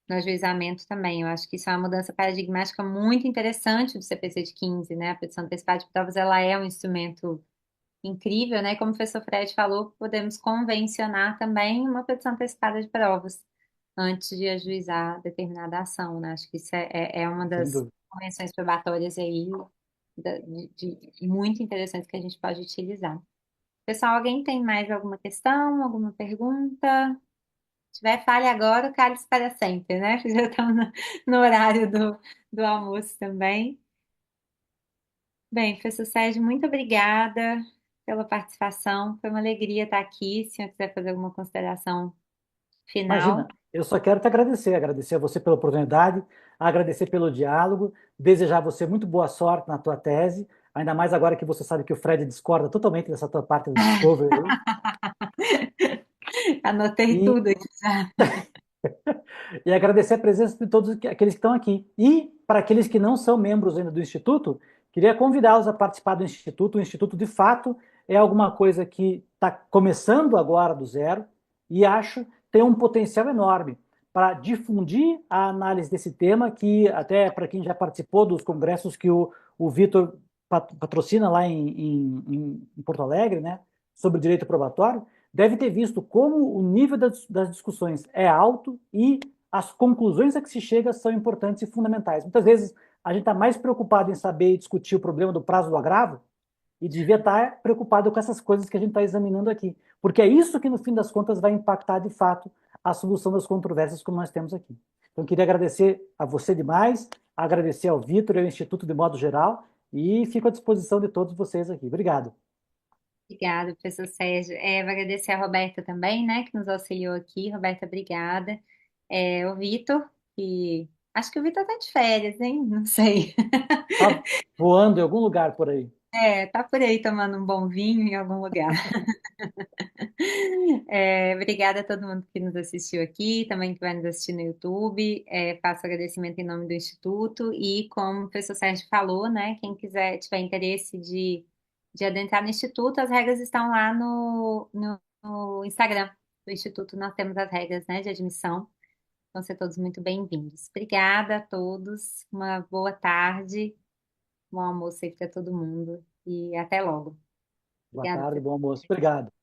B: no ajuizamento também. Eu acho que isso é uma mudança paradigmática muito interessante do CPC de 15, né? A petição antecipada de provas, ela é um instrumento incrível, né? Como o professor Fred falou, podemos convencionar também uma petição antecipada de provas antes de ajuizar determinada ação, né? Acho que isso é uma
A: Sem
B: das
A: dúvida.
B: convenções probatórias aí muito interessantes que a gente pode utilizar. Pessoal, alguém tem mais alguma questão, alguma pergunta? Se tiver, fale agora, cale-se para sempre, né? Já estamos no horário do almoço também. Bem, professor Sérgio, muito obrigada pela participação. Foi uma alegria estar aqui. Se o senhor quiser fazer alguma consideração final.
A: Imagina, eu só quero te agradecer, agradecer a você pela oportunidade, agradecer pelo diálogo, desejar a você muito boa sorte na tua tese, ainda mais agora que você sabe que o Fred discorda totalmente dessa tua parte do Discovery.
B: Anotei
A: E,
B: tudo aqui já.
A: e agradecer a presença de todos aqueles que estão aqui. E para aqueles que não são membros ainda do Instituto, queria convidá-los a participar do Instituto. O Instituto, de fato, é alguma coisa que está começando agora do zero e acho tem um potencial enorme para difundir a análise desse tema, que até para quem já participou dos congressos que o Vitor patrocina lá em Porto Alegre, né, sobre direito probatório, deve ter visto como o nível das discussões é alto e as conclusões a que se chega são importantes e fundamentais. Muitas vezes a gente está mais preocupado em saber e discutir o problema do prazo do agravo e devia estar preocupado com essas coisas que a gente está examinando aqui. Porque é isso que, no fim das contas, vai impactar de fato a solução das controvérsias como nós temos aqui. Então, queria agradecer a você demais, agradecer ao Vitor e ao Instituto de modo geral, e fico à disposição de todos vocês aqui. Obrigado.
B: Obrigada, professor Sérgio. Vou agradecer a Roberta também, né, que nos auxiliou aqui. Roberta, obrigada. O Vitor, que acho que o Vitor está de férias, hein? Não sei.
A: Tá voando em algum lugar por aí.
B: Tá por aí tomando um bom vinho em algum lugar. Obrigada a todo mundo que nos assistiu aqui, também que vai nos assistir no YouTube. Faço agradecimento em nome do Instituto e, como o professor Sérgio falou, né, quem quiser, tiver interesse de adentrar no Instituto, as regras estão lá no Instagram. do Instituto nós temos as regras, né, de admissão. Vão ser todos muito bem-vindos. Obrigada a todos, uma boa tarde, bom almoço aí para todo mundo e até logo.
A: Boa
B: Obrigada,
A: tarde,
B: Fê.
A: bom almoço. Obrigado.